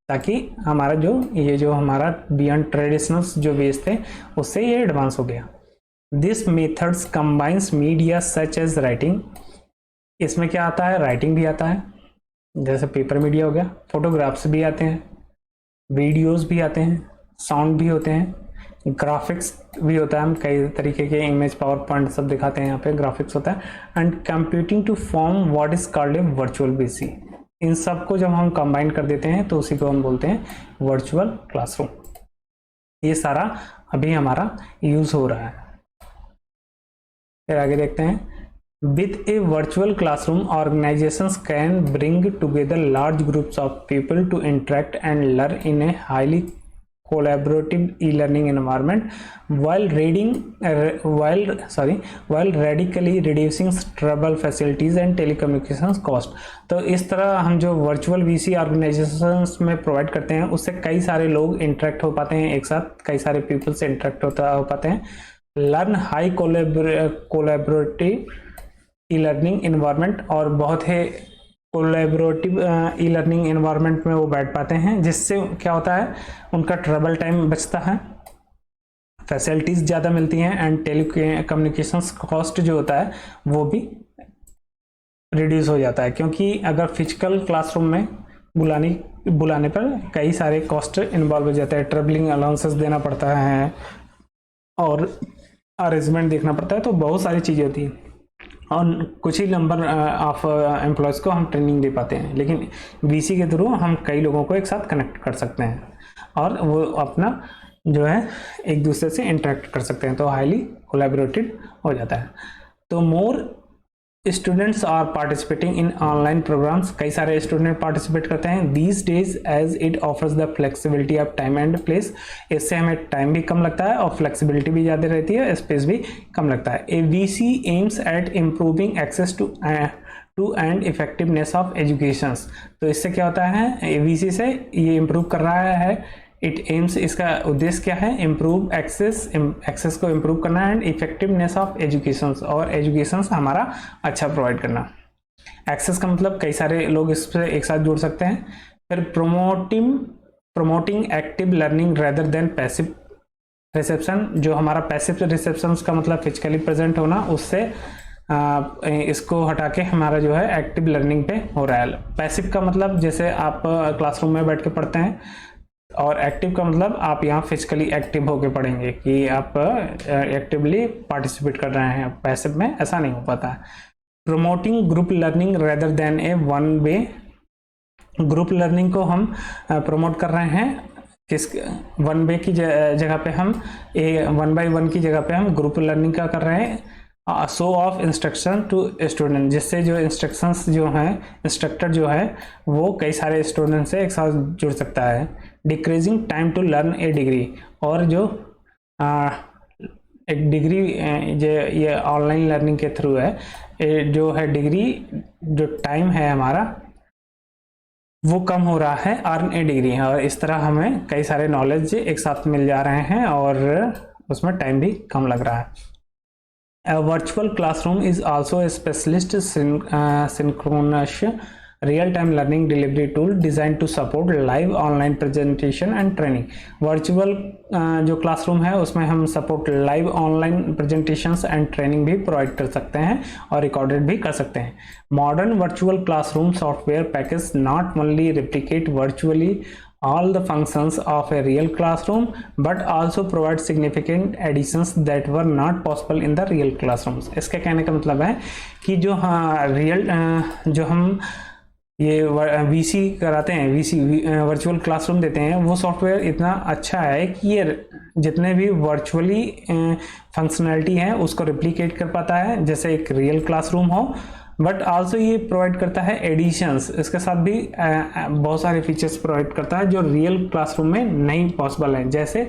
ताकि हमारा जो हमारा बियॉन्ड ट्रेडिशनल्स जो वेज थे उससे ये एडवांस हो गया। This methods combines media such as writing. इसमें क्या आता है, राइटिंग भी आता है, जैसे पेपर मीडिया हो गया, फोटोग्राफ्स भी आते हैं, वीडियोस भी आते हैं, साउंड भी होते हैं, ग्राफिक्स भी होता है, हम कई तरीके के इमेज पावर पॉइंट सब दिखाते हैं, यहाँ पे ग्राफिक्स होता है, and computing to form what is called a virtual VC। इन सब को जब हम कंबाइन कर देते हैं तो उसी को हम बोलते हैं वर्चुअल क्लासरूम। ये सारा अभी हमारा यूज हो रहा है। फिर आगे देखते हैं, with a virtual classroom organizations can bring together large groups of people to interact and learn in a highly collaborative e-learning environment while radically reducing travel facilities and telecommunications cost। तो इस तरह हम जो वर्चुअल VC ऑर्गेनाइजेशंस में provide करते हैं उससे कई सारे लोग इंटरेक्ट हो पाते हैं एक साथ, कई सारे पीपल से इंटरेक्ट हो पाते हैं, learn high collaborative e-learning environment, और बहुत ही कोलैबोरेटिव ई-लर्निंग एनवायरनमेंट में वो बैठ पाते हैं, जिससे क्या होता है उनका ट्रेवल टाइम बचता है, फैसिलिटीज़ ज़्यादा मिलती हैं, एंड टेलीकम्युनिकेशंस कॉस्ट जो होता है वो भी रिड्यूस हो जाता है। क्योंकि अगर फिजिकल क्लासरूम में बुलाने पर कई सारे कॉस्ट इन्वॉल्व हो जाते हैं, ट्रेवलिंग अलाउंसेस देना पड़ता है और अरेंजमेंट देखना पड़ता है, तो बहुत सारी चीज़ें होती हैं, और कुछ ही नंबर ऑफ एम्प्लॉयज़ को हम ट्रेनिंग दे पाते हैं। लेकिन VC के थ्रू हम कई लोगों को एक साथ कनेक्ट कर सकते हैं और वो अपना जो है एक दूसरे से इंटरेक्ट कर सकते हैं, तो हाईली कोलैबोरेटिव हो जाता है। तो more students are participating in online programs, कई सारे स्टूडेंट पार्टिसिपेट करते हैं these days as it offers the flexibility of time and place, इससे हमें टाइम भी कम लगता है और फ्लेक्सिबिलिटी भी ज़्यादा रहती है, स्पेस भी कम लगता है। A V C aims at improving access to and effectiveness of education, तो इससे क्या होता है, ए वी सी से ये इम्प्रूव कर रहा है, इट एम्स, इसका उद्देश्य क्या है, इम्प्रूव एक्सेस को इम्प्रूव करना एंड इफेक्टिवनेस ऑफ एजुकेशन, और एजुकेशन हमारा अच्छा प्रोवाइड करना। एक्सेस का मतलब कई सारे लोग इससे एक साथ जुड़ सकते हैं। फिर promoting active learning rather then passive reception, जो हमारा पैसिव रिसेप्शन का मतलब फिजिकली प्रेजेंट होना, उससे इसको हटा के हमारा जो है एक्टिव लर्निंग पे हो रहा है। पैसिव का मतलब जैसे आप क्लासरूम में बैठ के पढ़ते हैं, और एक्टिव का मतलब आप यहाँ फिजिकली एक्टिव होके पढ़ेंगे कि आप एक्टिवली पार्टिसिपेट कर रहे हैं। पैसिव में ऐसा नहीं हो पाता है। Promoting group learning rather than a one way, group learning को हम प्रमोट कर रहे हैं, किस वन वे की जगह पे हम वन बाय वन की जगह पे हम ग्रुप लर्निंग का कर रहे हैं। Show of instruction to student, जिससे जो इंस्ट्रक्शंस जो हैं, इंस्ट्रक्टर जो है वो कई सारे स्टूडेंट से एक साथ जुड़ सकता है। Decreasing time to learn a degree, और जो एक डिग्री जो ये ऑनलाइन लर्निंग के थ्रू है, जो है डिग्री जो टाइम है हमारा वो कम हो रहा है, अर्न ए डिग्री, और इस तरह हमें कई सारे नॉलेज एक साथ मिल जा रहे हैं और उसमें टाइम भी कम लग रहा है। A virtual classroom is also a specialist synchronous real-time learning delivery tool designed to support live online presentation and training. Virtual जो classroom है उसमें हम support live online presentations and training भी provide कर सकते हैं और recorded भी कर सकते हैं। Modern virtual classroom software package not only replicate virtually all the functions of a real classroom but also provide significant additions that were not possible in the real classrooms। इसके कहने का मतलब है कि जो जो हम ये वीसी कराते हैं, वीसी वर्चुअल क्लासरूम देते हैं, वो सॉफ्टवेयर इतना अच्छा है कि ये जितने भी वर्चुअली फंक्शनैलिटी हैं उसको रिप्लिकेट कर पाता है जैसे एक रियल क्लासरूम हो, बट आल्सो ये प्रोवाइड करता है एडिशंस, इसके साथ भी बहुत सारे फीचर्स प्रोवाइड करता है जो रियल क्लासरूम में नहीं पॉसिबल है। जैसे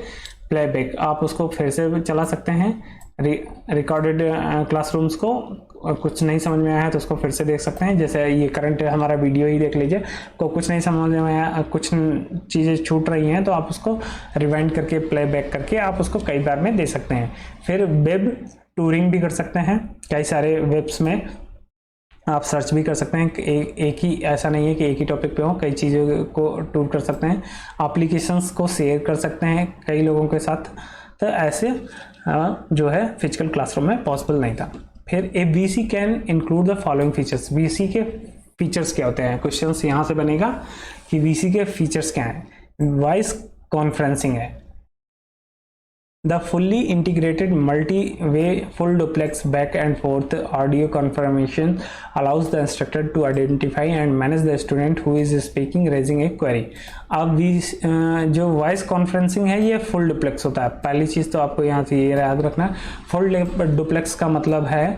प्लेबैक, आप उसको फिर से चला सकते हैं, रिकॉर्डेड क्लासरूम्स को कुछ नहीं समझ में आया है तो उसको फिर से देख सकते हैं। जैसे ये करंट हमारा वीडियो ही देख लीजिए, को कुछ नहीं समझ में आया, कुछ चीज़ें छूट रही हैं तो आप उसको रिवाइंड करके प्लेबैक करके आप उसको कई बार में दे सकते हैं। फिर वेब टूरिंग भी कर सकते हैं, कई सारे वेब्स में आप सर्च भी कर सकते हैं, एक ही ऐसा नहीं है कि एक ही टॉपिक पे हो, कई चीज़ों को टूर कर सकते हैं, एप्लीकेशंस को शेयर कर सकते हैं कई लोगों के साथ, तो ऐसे जो है फिजिकल क्लासरूम में पॉसिबल नहीं था। फिर a VC can include the following features, VC के फीचर्स क्या होते हैं, क्वेश्चंस यहाँ से बनेगा कि वीसी के फीचर्स क्या हैं। वॉइस कॉन्फ्रेंसिंग है, the fully integrated multi-way full duplex back and forth audio confirmation allows the instructor to identify and manage the student who is speaking raising a query. अब जो वॉइस कॉन्फ्रेंसिंग है ये full duplex होता है। पहली चीज़ तो आपको यहाँ से ये याद रखना, फुल डुप्लेक्स का मतलब है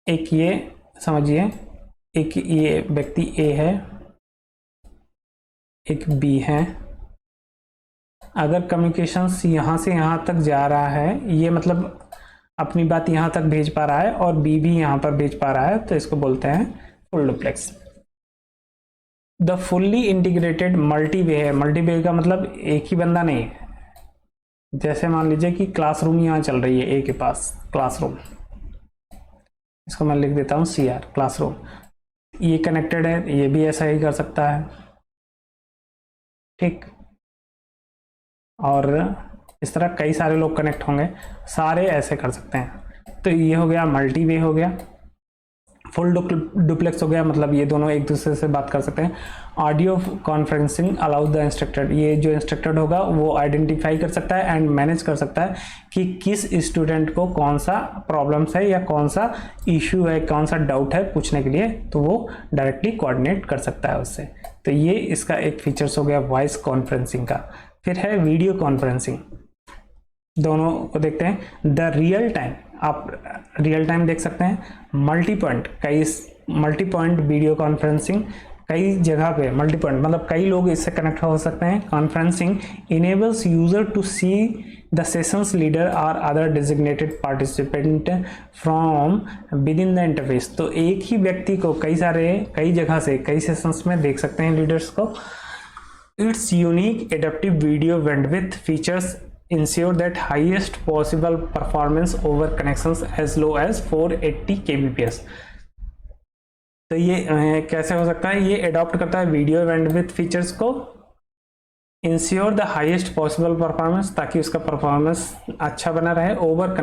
एक ये समझिए, एक ये व्यक्ति ए है, एक बी है, अगर कम्युनिकेशंस यहाँ से यहाँ तक जा रहा है, ये मतलब अपनी बात यहाँ तक भेज पा रहा है और बी भी यहाँ पर भेज पा रहा है, तो इसको बोलते हैं full duplex. The fully integrated multi-way है, मल्टी-वे का मतलब एक ही बंदा नहीं है। जैसे मान लीजिए कि क्लासरूम यहाँ चल रही है, ए के पास क्लासरूम, इसको मैं लिख देता हूँ CR क्लासरूम, ये कनेक्टेड है, ये भी ऐसा ही कर सकता है, ठीक, और इस तरह कई सारे लोग कनेक्ट होंगे, सारे ऐसे कर सकते हैं। तो ये हो गया मल्टी वे हो गया, फुल डुप्लेक्स हो गया, मतलब ये दोनों एक दूसरे से बात कर सकते हैं। Audio conferencing allows the instructor, ये जो इंस्ट्रक्टर होगा वो आइडेंटिफाई कर सकता है एंड मैनेज कर सकता है कि किस स्टूडेंट को कौन सा प्रॉब्लम्स है या कौन सा इशू है, कौन सा डाउट है पूछने के लिए, तो वो डायरेक्टली कोऑर्डिनेट कर सकता है उससे। तो ये इसका एक फीचर्स हो गया वॉइस कॉन्फ्रेंसिंग का। फिर है वीडियो कॉन्फ्रेंसिंग, दोनों को देखते हैं। द रियल टाइम, आप रियल टाइम देख सकते हैं। मल्टी पॉइंट वीडियो कॉन्फ्रेंसिंग, कई जगह पे मल्टी पॉइंट मतलब कई लोग इससे कनेक्ट हो सकते हैं। Conferencing enables user to see the sessions leader और other designated participant from within the interface. तो एक ही व्यक्ति को कई जगह से कई सेशंस में देख सकते हैं लीडर्स को। It's unique adaptive video bandwidth features ensure that highest possible performance over connections as low as 480 kbps। तो ये कैसे हो सकता है? ये अडॉप्ट करता है वीडियो बैंडविड्थ फीचर्स को, ensure the highest possible performance, ताकि उसका परफॉर्मेंस अच्छा बना रहे ओवर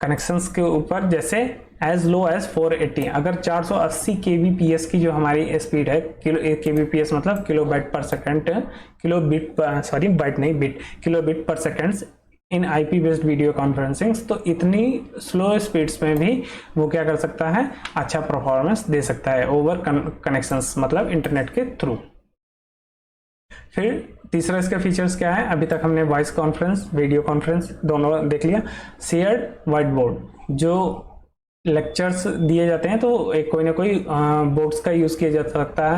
कनेक्शंस के ऊपर, जैसे एज लो एज 480। अगर 480 kbps की जो हमारी स्पीड है, kbps मतलब किलोबाइट पर सेकंड, किलोबिट पर second in IP based video conferencing, तो इतनी स्लो स्पीड्स में भी वो क्या कर सकता है? अच्छा परफॉर्मेंस दे सकता है ओवर कनेक्शंस मतलब इंटरनेट के थ्रू। फिर तीसरा इसका फीचर्स क्या है? अभी तक हमने वॉइस कॉन्फ्रेंस, वीडियो कॉन्फ्रेंस दोनों देख लिया। शेयर्ड व्हाइट बोर्ड, जो लेक्चर्स दिए जाते हैं तो एक कोई ना कोई बोर्ड्स का यूज़ किया जाता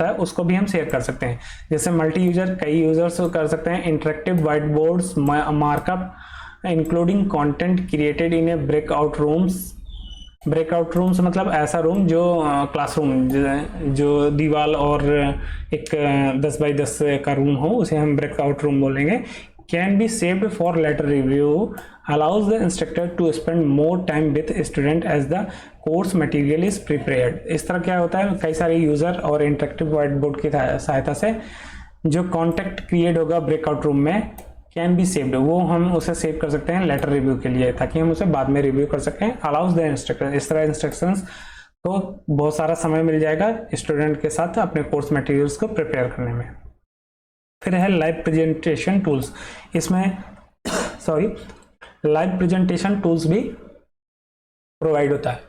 है, उसको भी हम शेयर कर सकते हैं। जैसे मल्टी यूजर, कई यूजर्स कर सकते हैं। Interactive white boards, markup including content created in A breakout rooms मतलब ऐसा रूम जो क्लासरूम, जो दीवार और एक 10 बाई 10 का रूम हो, उसे हम ब्रेकआउट रूम बोलेंगे। Can be saved for later review, allows the instructor to spend more time with student as the course material is prepared। इस तरह क्या होता है? कई सारे यूजर और इंटरेक्टिव व्हाइट बोर्ड की सहायता से जो कॉन्टेक्ट क्रिएट होगा ब्रेकआउट रूम में, कैन बी सेव्ड, वो हम उसे सेव कर सकते हैं लेटर रिव्यू के लिए, ताकि हम उसे बाद में रिव्यू कर सकें। अलाउज द इंस्ट्रक्टर, इस तरह इंस्ट्रक्शंस को बहुत सारा समय मिल जाएगा स्टूडेंट के साथ अपने कोर्स मटेरियल्स को प्रिपेयर करने में। फिर है लाइव प्रेजेंटेशन टूल्स, इसमें लाइव प्रेजेंटेशन टूल्स भी प्रोवाइड होता है।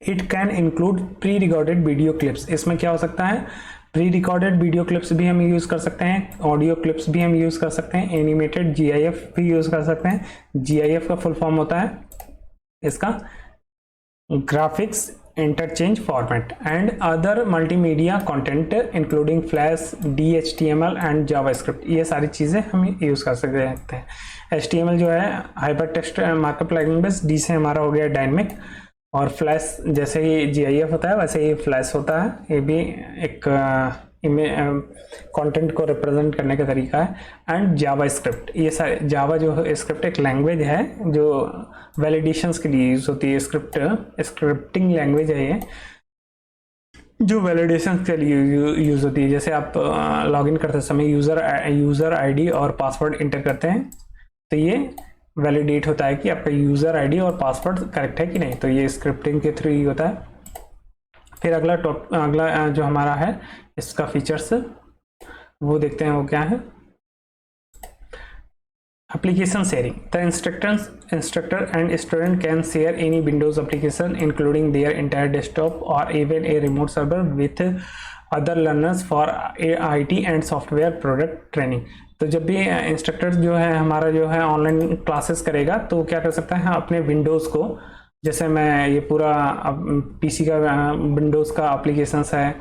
It can include pre recorded video clips, इसमें क्या हो सकता है? प्री रिकॉर्डेड वीडियो क्लिप्स भी हम यूज कर सकते हैं, ऑडियो क्लिप्स भी हम यूज कर सकते हैं, एनिमेटेड जीआईएफ भी यूज कर सकते हैं। जीआईएफ का फुल फॉर्म होता है इसका graphics interchange format, and other multimedia content including flash, DHTML and JavaScript. ये सारी चीज़ें हम यूज कर सकते हैं। HTML जो है hyper text markup language, D से हमारा हो गया डायनेमिक, और फ्लैश जैसे ही GIF होता है वैसे ही फ्लैश होता है, ये भी एक कंटेंट को रिप्रेजेंट करने का तरीका है। एंड जावास्क्रिप्ट, ये सारे जावा जो स्क्रिप्ट एक लैंग्वेज है जो वैलिडेशंस के लिए यूज होती है। स्क्रिप्टिंग लैंग्वेज है ये, जो वैलिडेशन के लिए यूज होती है। जैसे आप लॉगिन करते समय यूजर ID और पासवर्ड इंटर करते हैं, तो ये वैलिडेट होता है कि आपका यूजर ID और पासवर्ड करेक्ट है कि नहीं, तो ये स्क्रिप्टिंग के थ्रू ही होता है। फिर अगला जो हमारा है इसका फीचर्स, वो देखते हैं वो क्या है। Application sharing, the instructor and student can share any Windows application including their entire desktop और even a remote server with other learners for IT and software product training. तो जब भी इंस्ट्रक्टर जो है हमारा जो है ऑनलाइन क्लासेस करेगा, तो क्या कर सकता है? अपने विंडोज़ को, जैसे मैं ये पूरा PC का विंडोज़ का एप्लीकेशंस है,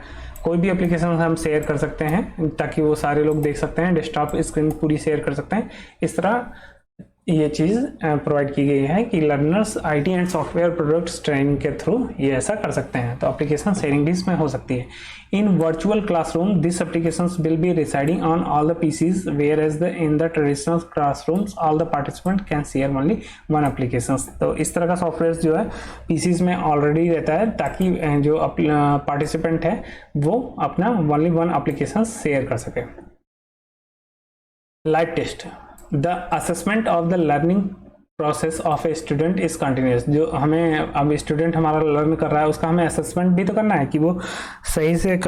कोई भी एप्लीकेशन हम शेयर कर सकते हैं ताकि वो सारे लोग देख सकते हैं, डेस्कटॉप स्क्रीन पूरी शेयर कर सकते हैं। इस तरह ये चीज़ प्रोवाइड की गई है कि learners IT and software products training के थ्रू ये ऐसा कर सकते हैं। तो एप्लीकेशन शेयरिंग भी इसमें हो सकती है। In virtual classroom this applications will be residing on all the PCs whereas the in the traditional classrooms all the participant can share only one applications. तो इस तरह का सॉफ्टवेयर जो है PCs में ऑलरेडी रहता है, ताकि जो पार्टिसिपेंट है वो अपना ओनली वन एप्लीकेशन शेयर कर सके। Live test, the assessment of the learning process of a student is continuous. जो हमें अब स्टूडेंट हमारा लर्न कर रहा है, उसका हमें असेसमेंट भी तो करना है कि वो सही से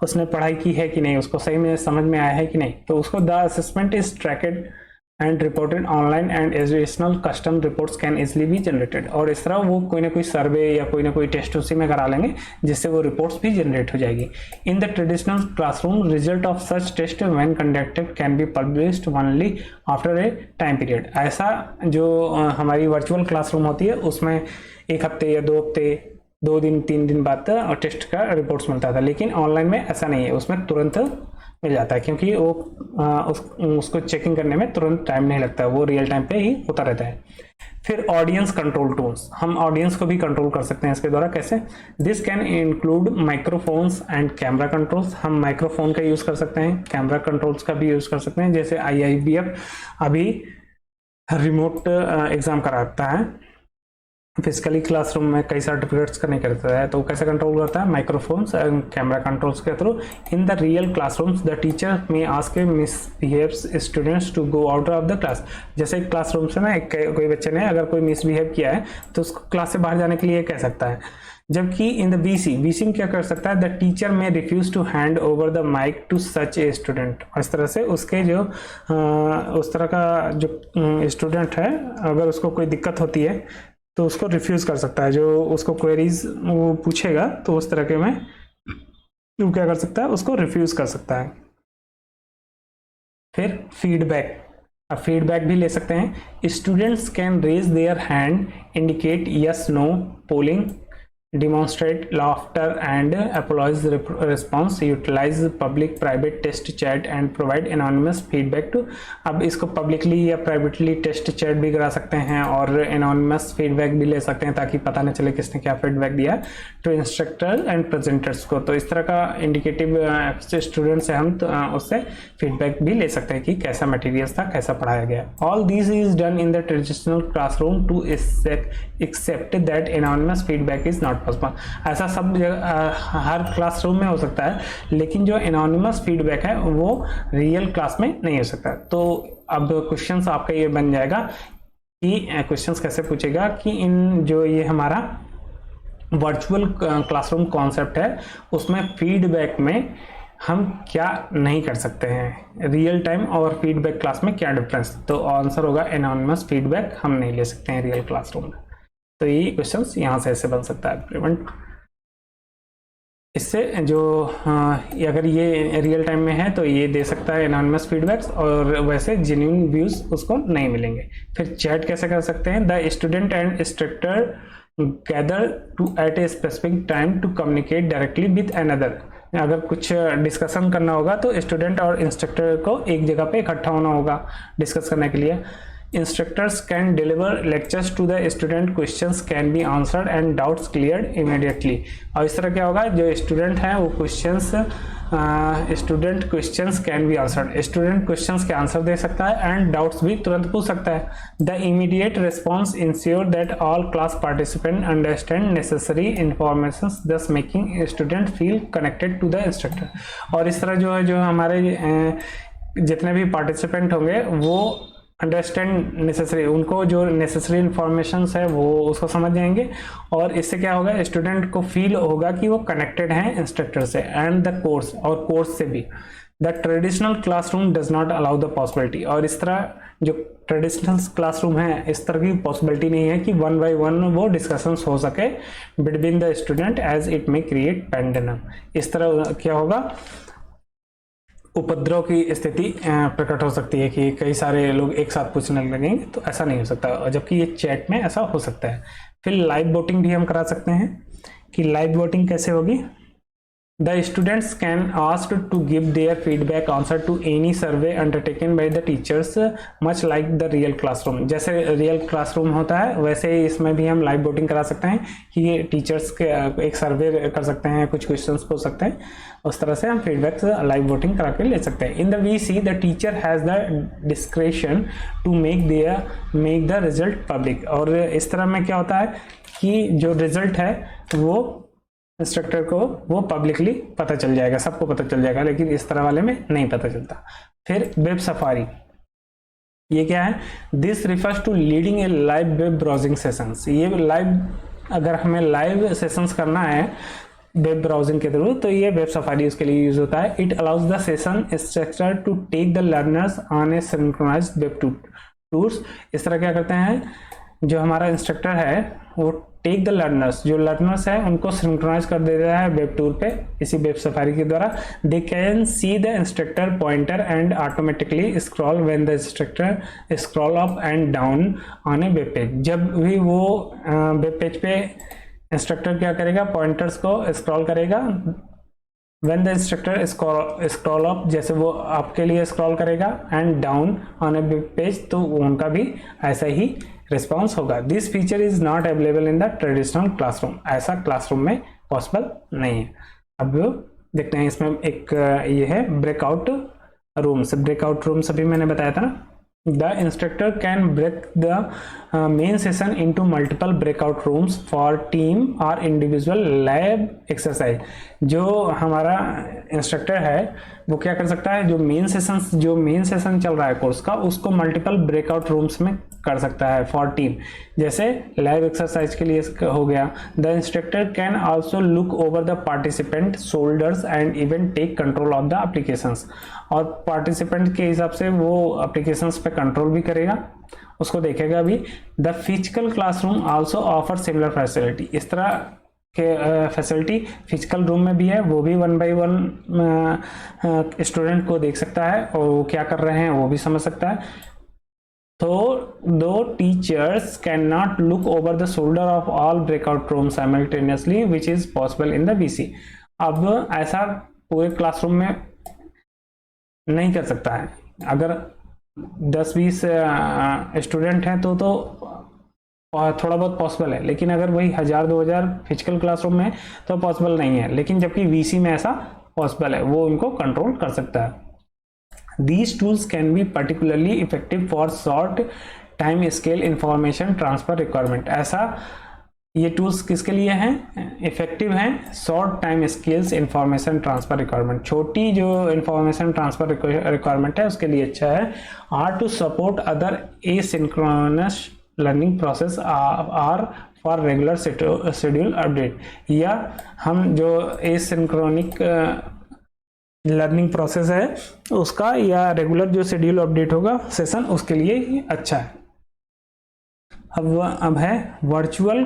उसने पढ़ाई की है कि नहीं, उसको सही में समझ में आया है कि नहीं। तो उसको the assessment is tracked and reported online and educational custom reports can easily be generated. और इस तरह वो कोई ना कोई सर्वे या कोई ना कोई टेस्ट उसी में करा लेंगे जिससे वो रिपोर्ट्स भी जनरेट हो जाएगी। In the traditional classroom result of such test when conducted can be published only after a time period. ऐसा जो हमारी वर्चुअल क्लासरूम होती है उसमें 1 हफ्ते या 2 हफ्ते, 2 दिन 3 दिन बाद टेस्ट का रिपोर्ट्स मिलता था, लेकिन ऑनलाइन में ऐसा नहीं है, उसमें तुरंत मिल जाता है क्योंकि वो उसको चेकिंग करने में तुरंत टाइम नहीं लगता, वो रियल टाइम पे ही होता रहता है। फिर ऑडियंस कंट्रोल टूल्स, हम ऑडियंस को भी कंट्रोल कर सकते हैं इसके द्वारा। कैसे? This can include microphones and camera controls. हम माइक्रोफोन का यूज कर सकते हैं, कैमरा कंट्रोल्स का भी यूज कर सकते हैं। जैसे IIBF अभी रिमोट एग्जाम कराता है, फिजिकली क्लासरूम में कई सर्टिफिकेट्स का नहीं करता है, तो कैसे कंट्रोल करता है? माइक्रोफोन्स एंड कैमरा कंट्रोल्स के through. In the real classrooms the teacher may ask misbehaves students to go out of the class. जैसे क्लासरूम से ना कोई बच्चे ने अगर कोई मिसबिहेव किया है तो उसको क्लास से बाहर जाने के लिए कह सकता है। जबकि इन द BC में क्या कर सकता है? The teacher may refuse to hand over the mike to such a student. इस तरह से उसके जो उस तरह का जो स्टूडेंट है अगर उसको कोई दिक्कत होती है तो उसको रिफ्यूज कर सकता है। जो उसको क्वेरीज वो पूछेगा तो उस तरह के में वो क्या कर सकता है? उसको रिफ्यूज कर सकता है। फिर फीडबैक, अब फीडबैक भी ले सकते हैं। Students can raise their hand, indicate yes no, polling, demonstrate laughter and applause response, utilize public private test chat and provide anonymous feedback to। अब इसको पब्लिकली या प्राइवेटली टेस्ट चैट भी करा सकते हैं और anonymous फीडबैक भी ले सकते हैं ताकि पता न चले किसने क्या फीडबैक दिया टू इंस्ट्रक्टर एंड प्रेजेंटर्स को। तो इस तरह का इंडिकेटिव स्टूडेंट से हम उससे फीडबैक भी ले सकते हैं कि कैसा मटेरियल था, कैसा पढ़ाया गया। All this is done in the traditional classroom too except that anonymous feedback is not possible. ऐसा सब जगह हर क्लासरूम में हो सकता है, लेकिन जो एनोनिमस फीडबैक है वो रियल क्लास में नहीं हो सकता। तो अब क्वेश्चंस आपका ये बन जाएगा कि क्वेश्चंस कैसे पूछेगा कि इन जो ये हमारा वर्चुअल क्लासरूम कॉन्सेप्ट है उसमें फीडबैक में हम क्या नहीं कर सकते हैं, रियल टाइम और फीडबैक क्लास में क्या डिफरेंस। तो आंसर होगा एनोनिमस फीडबैक हम नहीं ले सकते हैं रियल क्लासरूम में। तो ये क्वेश्चंस यहाँ से ऐसे बन सकता है प्रिवेंट। इससे जो अगर ये रियल टाइम में है तो ये दे सकता है एनोनिमस फीडबैक्स और वैसे जेन्युइन व्यूज उसको नहीं मिलेंगे। फिर चैट कैसे कर सकते हैं? The student and instructor gather to at a specific time to communicate directly with another. अगर कुछ डिस्कशन करना होगा तो स्टूडेंट और इंस्ट्रक्टर को एक जगह पे इकट्ठा होना होगा डिस्कस करने के लिए। Instructors can deliver lectures to the student, questions can be answered and doubts cleared immediately। और इस तरह क्या होगा, जो स्टूडेंट हैं वो student questions can be answered, student questions के आंसर दे सकता है एंड डाउट्स भी तुरंत पूछ सकता है। The immediate response ensure that all class participant understand necessary information, thus making student feel connected to the instructor. और इस तरह जो है जो हमारे जितने भी पार्टिसिपेंट होंगे वो अंडरस्टैंड नेसेसरी, उनको जो नेसेसरी इंफॉर्मेशन है वो उसको समझ जाएंगे और इससे क्या होगा, स्टूडेंट को फील होगा कि वो कनेक्टेड हैं इंस्ट्रक्टर से एंड द कोर्स, और कोर्स से भी। The traditional classroom does not allow the possibility, और इस तरह जो ट्रेडिशनल क्लासरूम है इस तरह की पॉसिबिलिटी नहीं है कि 1 by 1 वो डिस्कशंस हो सके between the student as it may create pandemonium. इस तरह क्या होगा, उपद्रव की स्थिति प्रकट हो सकती है कि कई सारे लोग एक साथ पूछने लगेंगे, तो ऐसा नहीं हो सकता, जबकि ये चैट में ऐसा हो सकता है। फिर लाइव वोटिंग भी हम करा सकते हैं कि लाइव वोटिंग कैसे होगी। The students can ask to give their feedback answer to any survey undertaken by the teachers, much like the real classroom। जैसे रियल क्लासरूम होता है वैसे ही इसमें भी हम लाइव वोटिंग करा सकते हैं कि ये टीचर्स के एक सर्वे कर सकते हैं, कुछ क्वेश्चंस पूछ सकते हैं, उस तरह से हम फीडबैक लाइव वोटिंग करा के ले सकते हैं। In the VC the teacher has the discretion to make the result public. और इस तरह में क्या होता है कि जो रिजल्ट है वो इंस्ट्रक्टर को वो पब्लिकली पता चल जाएगा, सबको पता चल जाएगा, लेकिन इस तरह वाले में नहीं पता चलता। फिर वेब सफारी, ये क्या है, this refers to leading a live web browsing sessions. ये लाइव, अगर हमें लाइव सेशंस करना है वेब ब्राउजिंग के थ्रू, तो ये वेब सफारी उसके लिए यूज होता है। It allows the session instructor to take the learners on a synchronized web tours. इस तरह क्या करते हैं, जो हमारा इंस्ट्रक्टर है वो टेक द लर्नर्स, जो लर्नर्स है उनको सिंक्रोनाइज कर देता है वेब टूर पे इसी वेब सफारी के द्वारा। They can see the instructor pointer and automatically scroll when the instructor scroll up and down on A web page. जब भी वो वेब पेज पे इंस्ट्रक्टर क्या करेगा, पॉइंटर्स को स्क्रॉल करेगा, when the instructor scroll up, जैसे वो आपके लिए स्क्रॉल करेगा, and down on A web page, तो उनका भी ऐसा ही रिस्पॉन्स होगा। This feature is not available in the traditional classroom, ऐसा क्लासरूम में पॉसिबल नहीं है। अब देखते हैं इसमें एक ये है ब्रेकआउट रूम्स। ब्रेकआउट रूम्स अभी मैंने बताया था ना, the instructor can break the main session into multiple breakout rooms for team or individual lab exercise। जो हमारा इंस्ट्रक्टर है वो क्या कर सकता है, जो मेन सेशन चल रहा है कोर्स का, उसको मल्टीपल ब्रेकआउट रूम्स में कर सकता है फॉर टीम। जैसे लैब एक्सरसाइज के लिए हो गया। The instructor can also look over the participant shoulders and even take control of the applications. और पार्टिसिपेंट के हिसाब से वो एप्लीकेशंस पे कंट्रोल भी करेगा, उसको देखेगा भी। The physical classroom also offer similar facility. इस तरह के फैसिलिटी फिजिकल रूम में भी है, वो भी 1 by 1 स्टूडेंट को देख सकता है और वो क्या कर रहे हैं वो भी समझ सकता है। तो दो teachers can not look over the shoulder of all breakout room simultaneously which is possible in the VC. अब ऐसा पूरे क्लासरूम में नहीं कर सकता है। अगर 10-20 स्टूडेंट हैं तो थोड़ा बहुत पॉसिबल है, लेकिन अगर वही 1000-2000 फिजिकल क्लासरूम में तो पॉसिबल नहीं है। लेकिन जबकि वीसी में ऐसा पॉसिबल है, वो उनको कंट्रोल कर सकता है। These tools can be particularly effective for short time scale information transfer requirement। ऐसा ये टूल्स किसके लिए हैं, इफेक्टिव हैं short time scales information transfer requirement, छोटी जो इंफॉर्मेशन ट्रांसफर रिक्वायरमेंट है उसके लिए अच्छा है। Or to support other asynchronous learning process or for regular schedule update. या हम जो एसिंक्रोनिक लर्निंग प्रोसेस है उसका या रेगुलर जो शेड्यूल अपडेट होगा सेशन, उसके लिए ही अच्छा है। अब है virtual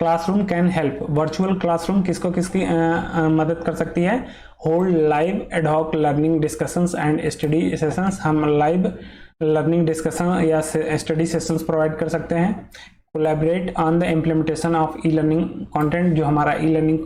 classroom can help. Virtual classroom किसको किसकी मदद कर सकती है, hold live ad hoc learning discussions and study sessions. हम लाइव लर्निंग डिस्कशन या स्टडी सेशंस प्रोवाइड कर सकते हैं। Collaborate on the implementation of e learning content. जो हमारा ई लर्निंग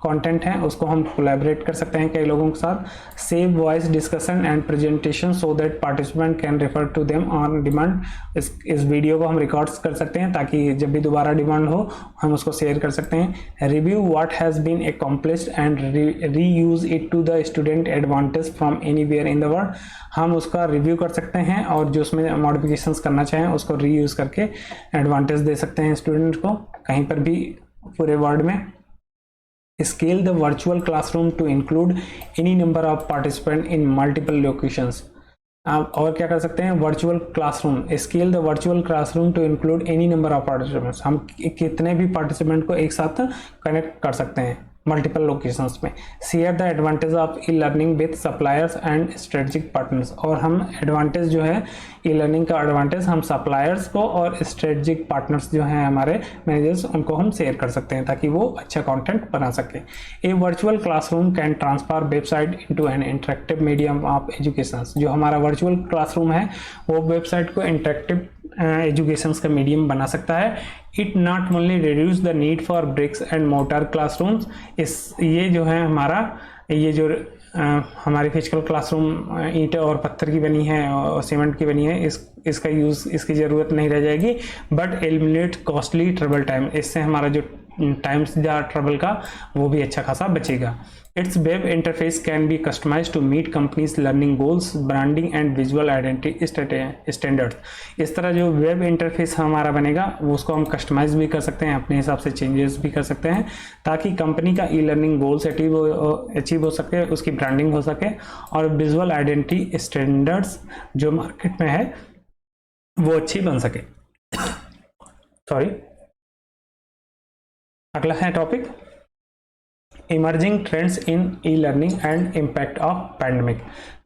कंटेंट है उसको हम कोलैबोरेट कर सकते हैं कई लोगों के साथ। Save voice discussion and presentation so that participant can refer to them on demand. इस वीडियो को हम रिकॉर्ड्स कर सकते हैं ताकि जब भी दोबारा डिमांड हो हम उसको शेयर कर सकते हैं। Review what has been accomplished and reuse it to the student advantage from anywhere in the world. हम उसका रिव्यू कर सकते हैं और जो उसमें मॉडिफिकेशंस करना चाहें उसको रीयूज करके एडवांटेज दे सकते हैं स्टूडेंट को कहीं पर भी पूरे वर्ल्ड में। Scale the virtual classroom to include any number of participant in multiple locations. आप और क्या कर सकते हैं, virtual classroom, scale the virtual classroom to include any number of participants. हम कितने भी पार्टिसिपेंट को एक साथ कनेक्ट कर सकते हैं मल्टीपल लोकेशंस में। Share the advantage of e learning with suppliers and strategic partners. और हम एडवांटेज जो है ई लर्निंग का एडवांटेज हम सप्लायर्स को और स्ट्रेटेजिक पार्टनर्स जो हैं हमारे मैनेजर्स उनको हम शेयर कर सकते हैं ताकि वो अच्छा कंटेंट बना सके। A virtual classroom can transfer website into an interactive medium of education. जो हमारा वर्चुअल क्लासरूम है वो वेबसाइट को इंटरेक्टिव एजुकेशन का मीडियम बना सकता है। It not only reduce the need for bricks and mortar classrooms. ये जो है हमारा ये जो हमारी फिजिकल क्लासरूम ईंट और पत्थर की बनी है और सीमेंट की बनी है, इसका यूज़ इसकी ज़रूरत नहीं रह जाएगी। But eliminate costly travel time, इससे हमारा जो टाइम्स या ट्रेवल का वो भी अच्छा खासा बचेगा। Its web interface can be customize to meet companies learning goals, branding and visual identity standards. इस तरह जो वेब इंटरफेस हमारा बनेगा वो उसको हम कस्टमाइज भी कर सकते हैं, अपने हिसाब से चेंजेस भी कर सकते हैं ताकि कंपनी का ई लर्निंग गोल्स अचीव हो सके, उसकी ब्रांडिंग हो सके और विजुअल आइडेंटिटी स्टैंडर्ड्स जो मार्केट में है वो अच्छी बन सके। सॉरी, अगला है topic emerging trends in e-learning and impact of pandemic.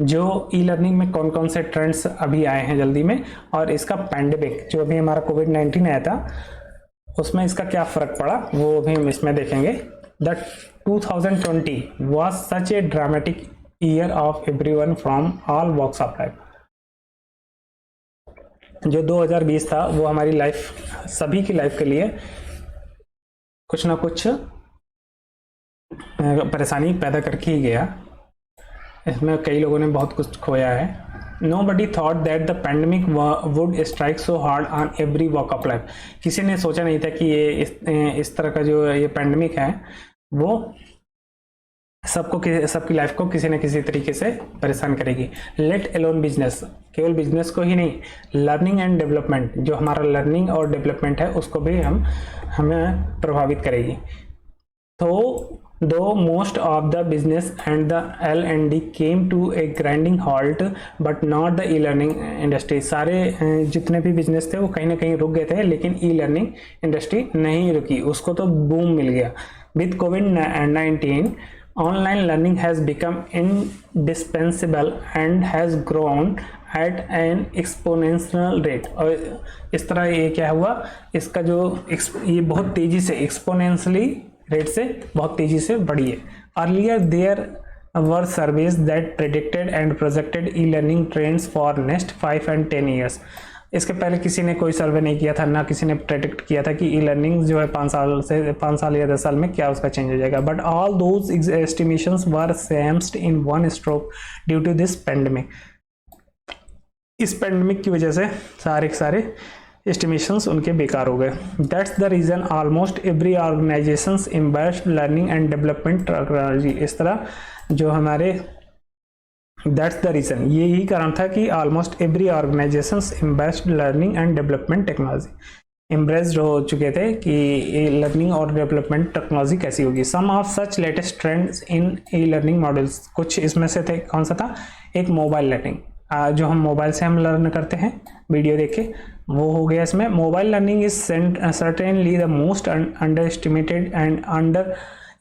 जो ई लर्निंग में कौन कौन से ट्रेंड्स अभी आए हैं जल्दी में, और इसका पैंडमिक जो अभी हमारा कोविड-19 आया था उसमें इसका क्या फ़र्क पड़ा वो भी हम इसमें देखेंगे। The 2020 was such a dramatic year of everyone from all walks of life। जो 2020 था वो हमारी लाइफ, सभी की लाइफ के लिए कुछ ना कुछ परेशानी पैदा करके ही गया। इसमें कई लोगों ने बहुत कुछ खोया है। Nobody thought that the pandemic would strike so hard on every walk of life। किसी ने सोचा नहीं था कि ये इस तरह का जो ये पैंडमिक है वो सबकी लाइफ को किसी न किसी तरीके से परेशान करेगी। लेट एलोन बिजनेस, केवल बिजनेस को ही नहीं, लर्निंग एंड डेवलपमेंट, जो हमारा लर्निंग और डेवलपमेंट है उसको भी हमें प्रभावित करेगी। तो though most of the business and the L&D came to a grinding halt but not the e learning industry. सारे जितने भी बिजनेस थे वो कहीं ना कहीं रुक गए थे, लेकिन ई लर्निंग इंडस्ट्री नहीं रुकी, उसको तो बूम मिल गया। With covid online learning has become indispensable and has grown at an exponential rate। और इस तरह ये क्या हुआ, इसका जो ये बहुत तेजी से एक्सपोनेंशियली रेट से बहुत तेजी से बढ़ी है। Earlier there were surveys that predicted and projected e learning trends for next 5 and 10 years। इसके पहले किसी ने कोई सर्वे नहीं किया था, ना किसी ने प्रेडिक्ट किया था कि ई लर्निंग जो है 5 साल या 10 साल में क्या उसका चेंज हो जाएगा। But all those estimations were smashed in one stroke due to this pandemic. इस पेंडेमिक की वजह से सारे एस्टिमेशंस उनके बेकार हो गए। That's the reason almost every organizations embraced learning and development technology. इस तरह जो हमारे दैट्स द रीज़न, यही कारण था कि almost every organizations embraced learning and development technology. Embraced हो चुके थे कि लर्निंग और डेवलपमेंट टेक्नोलॉजी कैसी होगी। Some of such latest trends in e-learning models, कुछ इसमें से थे। कौन सा था? एक मोबाइल लर्निंग, जो हम मोबाइल से हम लर्न करते हैं वीडियो देख के, वो हो गया इसमें। Mobile learning is certainly the most under estimated and under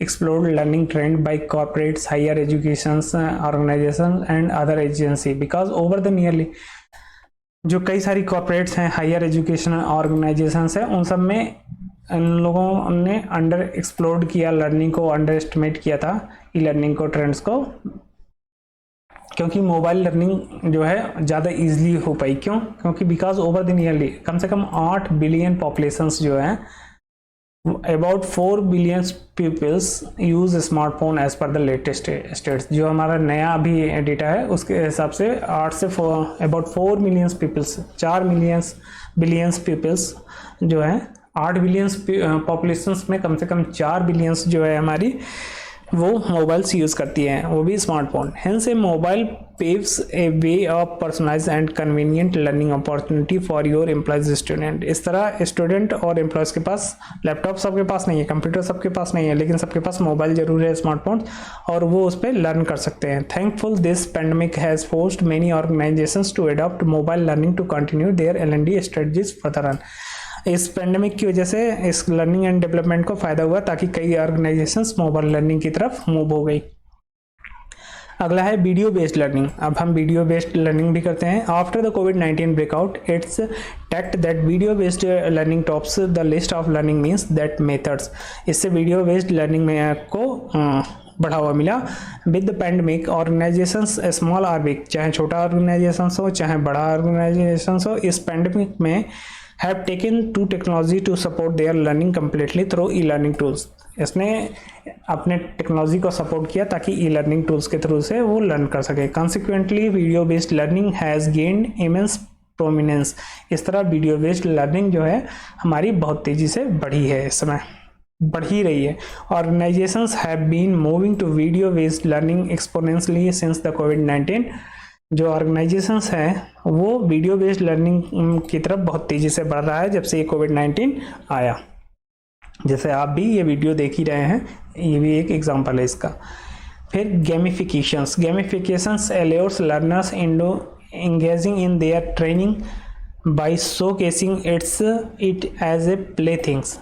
explored learning trend by corporates, higher educations organizations and other agency because over the nearly, जो कई सारी corporates हैं, हायर एजुकेशन ऑर्गेनाइजेशंस हैं, उन सब में इन लोगों ने अंडर एक्सप्लोर्ड किया लर्निंग को, अंडर एस्टिमेट किया था ई लर्निंग को, ट्रेंड्स को, क्योंकि मोबाइल लर्निंग जो है ज़्यादा ईजिली हो पाई। क्यों? क्योंकि बिकॉज ओवर द नियरली कम से कम 8 बिलियन पॉपुलेशंस जो हैं, about 4 billion pupils use smartphone as per the latest stats. जो हमारा नया अभी डेटा है उसके हिसाब से 8 से about 4 million peoples, 4 billions peoples जो है, 8 बिलियंस पॉपुलेशंस में कम से कम 4 बिलियंस जो है हमारी वो मोबाइल्स यूज़ करती हैं, वो भी smartphone. Hence A mobile paves A way of personalised and convenient learning opportunity for your employees student. इस तरह स्टूडेंट और एम्प्लॉयज के पास लैपटॉप सबके पास नहीं है, कंप्यूटर सबके पास नहीं है, लेकिन सबके पास मोबाइल जरूर है, स्मार्टफोन, और वो उस पर लर्न कर सकते हैं। Thankful this pandemic has forced many organisations to adopt mobile learning to continue their L&D strategies further on. इस पेंडेमिक की वजह से इस लर्निंग एंड डेवलपमेंट को फायदा हुआ, ताकि कई ऑर्गेनाइजेशंस मोबाइल लर्निंग की तरफ मूव हो गई। अगला है वीडियो बेस्ड लर्निंग। अब हम वीडियो बेस्ड लर्निंग भी करते हैं। After the covid breakout it's tact that video based learning tops the list of learning means that methods. इससे वीडियो बेस्ड लर्निंग में को बढ़ावा मिला। With the pandemic organisations small और बिग, चाहे छोटा ऑर्गेनाइजेशन हो चाहे बड़ा ऑर्गेनाइजेशन हो, इस पेंडेमिक में have taken to technology to support their learning completely through e-learning tools। इसने अपने टेक्नोलॉजी को सपोर्ट किया ताकि ई लर्निंग टूल्स के थ्रू से वो लर्न कर सके। Consequently, video based learning has gained immense prominence. इस तरह वीडियो बेस्ड लर्निंग जो है हमारी बहुत तेज़ी से बढ़ी है, इस समय बढ़ ही रही है। Organizations have been moving to video based learning exponentially since the कोविड-19। जो ऑर्गेनाइजेशंस हैं वो वीडियो बेस्ड लर्निंग की तरफ बहुत तेज़ी से बढ़ रहा है जब से ये कोविड-19 आया। जैसे आप भी ये वीडियो देख ही रहे हैं, ये भी एक एग्जांपल है इसका। फिर gamifications allows learners into engaging in their training by showcasing it as a play things.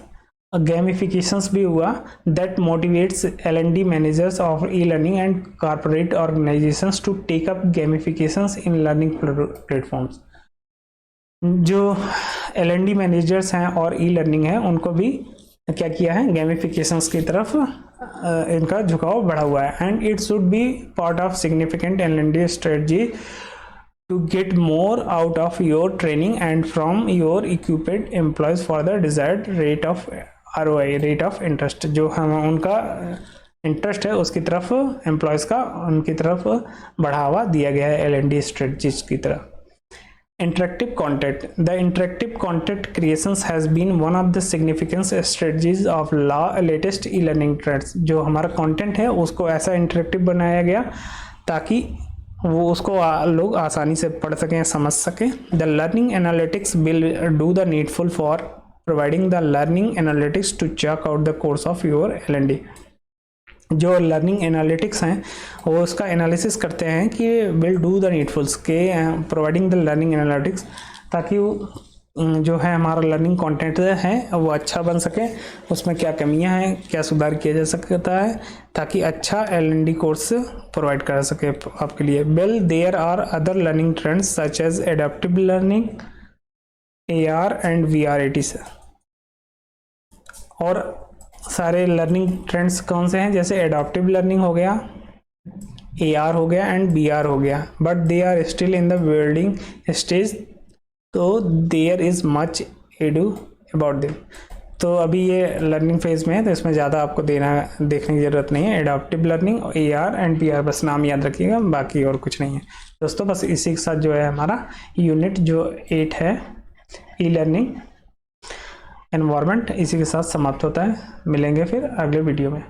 Gamifications भी हुआ, that motivates L&D managers of e-learning and corporate organizations to take up gamifications in learning platforms. जो L&D managers हैं और e learning है उनको भी क्या किया है, गेमिफिकेशंस की तरफ इनका झुकाव बढ़ा हुआ है। And it should be part of significant L&D strategy to get more out of your training and from your equipped employees for the desired rate of ROI, rate of interest। जो हम उनका इंटरेस्ट है उसकी तरफ employees का उनकी तरफ बढ़ावा दिया गया है L&D स्ट्रेटजीज की तरफ। Interactive content, the interactive content creations has been one of the significant strategies of latest e learning trends. जो हमारा कंटेंट है उसको ऐसा इंटरेक्टिव बनाया गया ताकि वो उसको लोग आसानी से पढ़ सकें, समझ सकें। The learning analytics will do the needful for providing the learning analytics to check out the course of your L&D। जो लर्निंग एनालिटिक्स हैं वो उसका एनालिसिस करते हैं कि विल डू द नीडफुल्स के प्रोवाइडिंग द लर्निंग एनालिटिक्स, ताकि जो है हमारा लर्निंग कंटेंट है वो अच्छा बन सके, उसमें क्या कमियां हैं, क्या सुधार किया जा सकता है, ताकि अच्छा L&D कोर्स प्रोवाइड कर सके आपके लिए। Well there are other learning trends such as adaptive learning, AR and VR ATs। और सारे लर्निंग ट्रेंड्स कौन से हैं, जैसे एडेप्टिव लर्निंग हो गया, AR हो गया एंड VR हो गया, but they are still in the building stage, तो there is much ado about them. तो अभी ये लर्निंग फेज़ में है तो इसमें ज़्यादा आपको देखने की ज़रूरत नहीं है। Adaptive learning, AR and VR बस नाम याद रखिएगा, बाकी और कुछ नहीं है दोस्तों। बस इसी के साथ जो है हमारा यूनिट जो 8 है ई लर्निंग एनवायरनमेंट, इसी के साथ समाप्त होता है। मिलेंगे फिर अगले वीडियो में।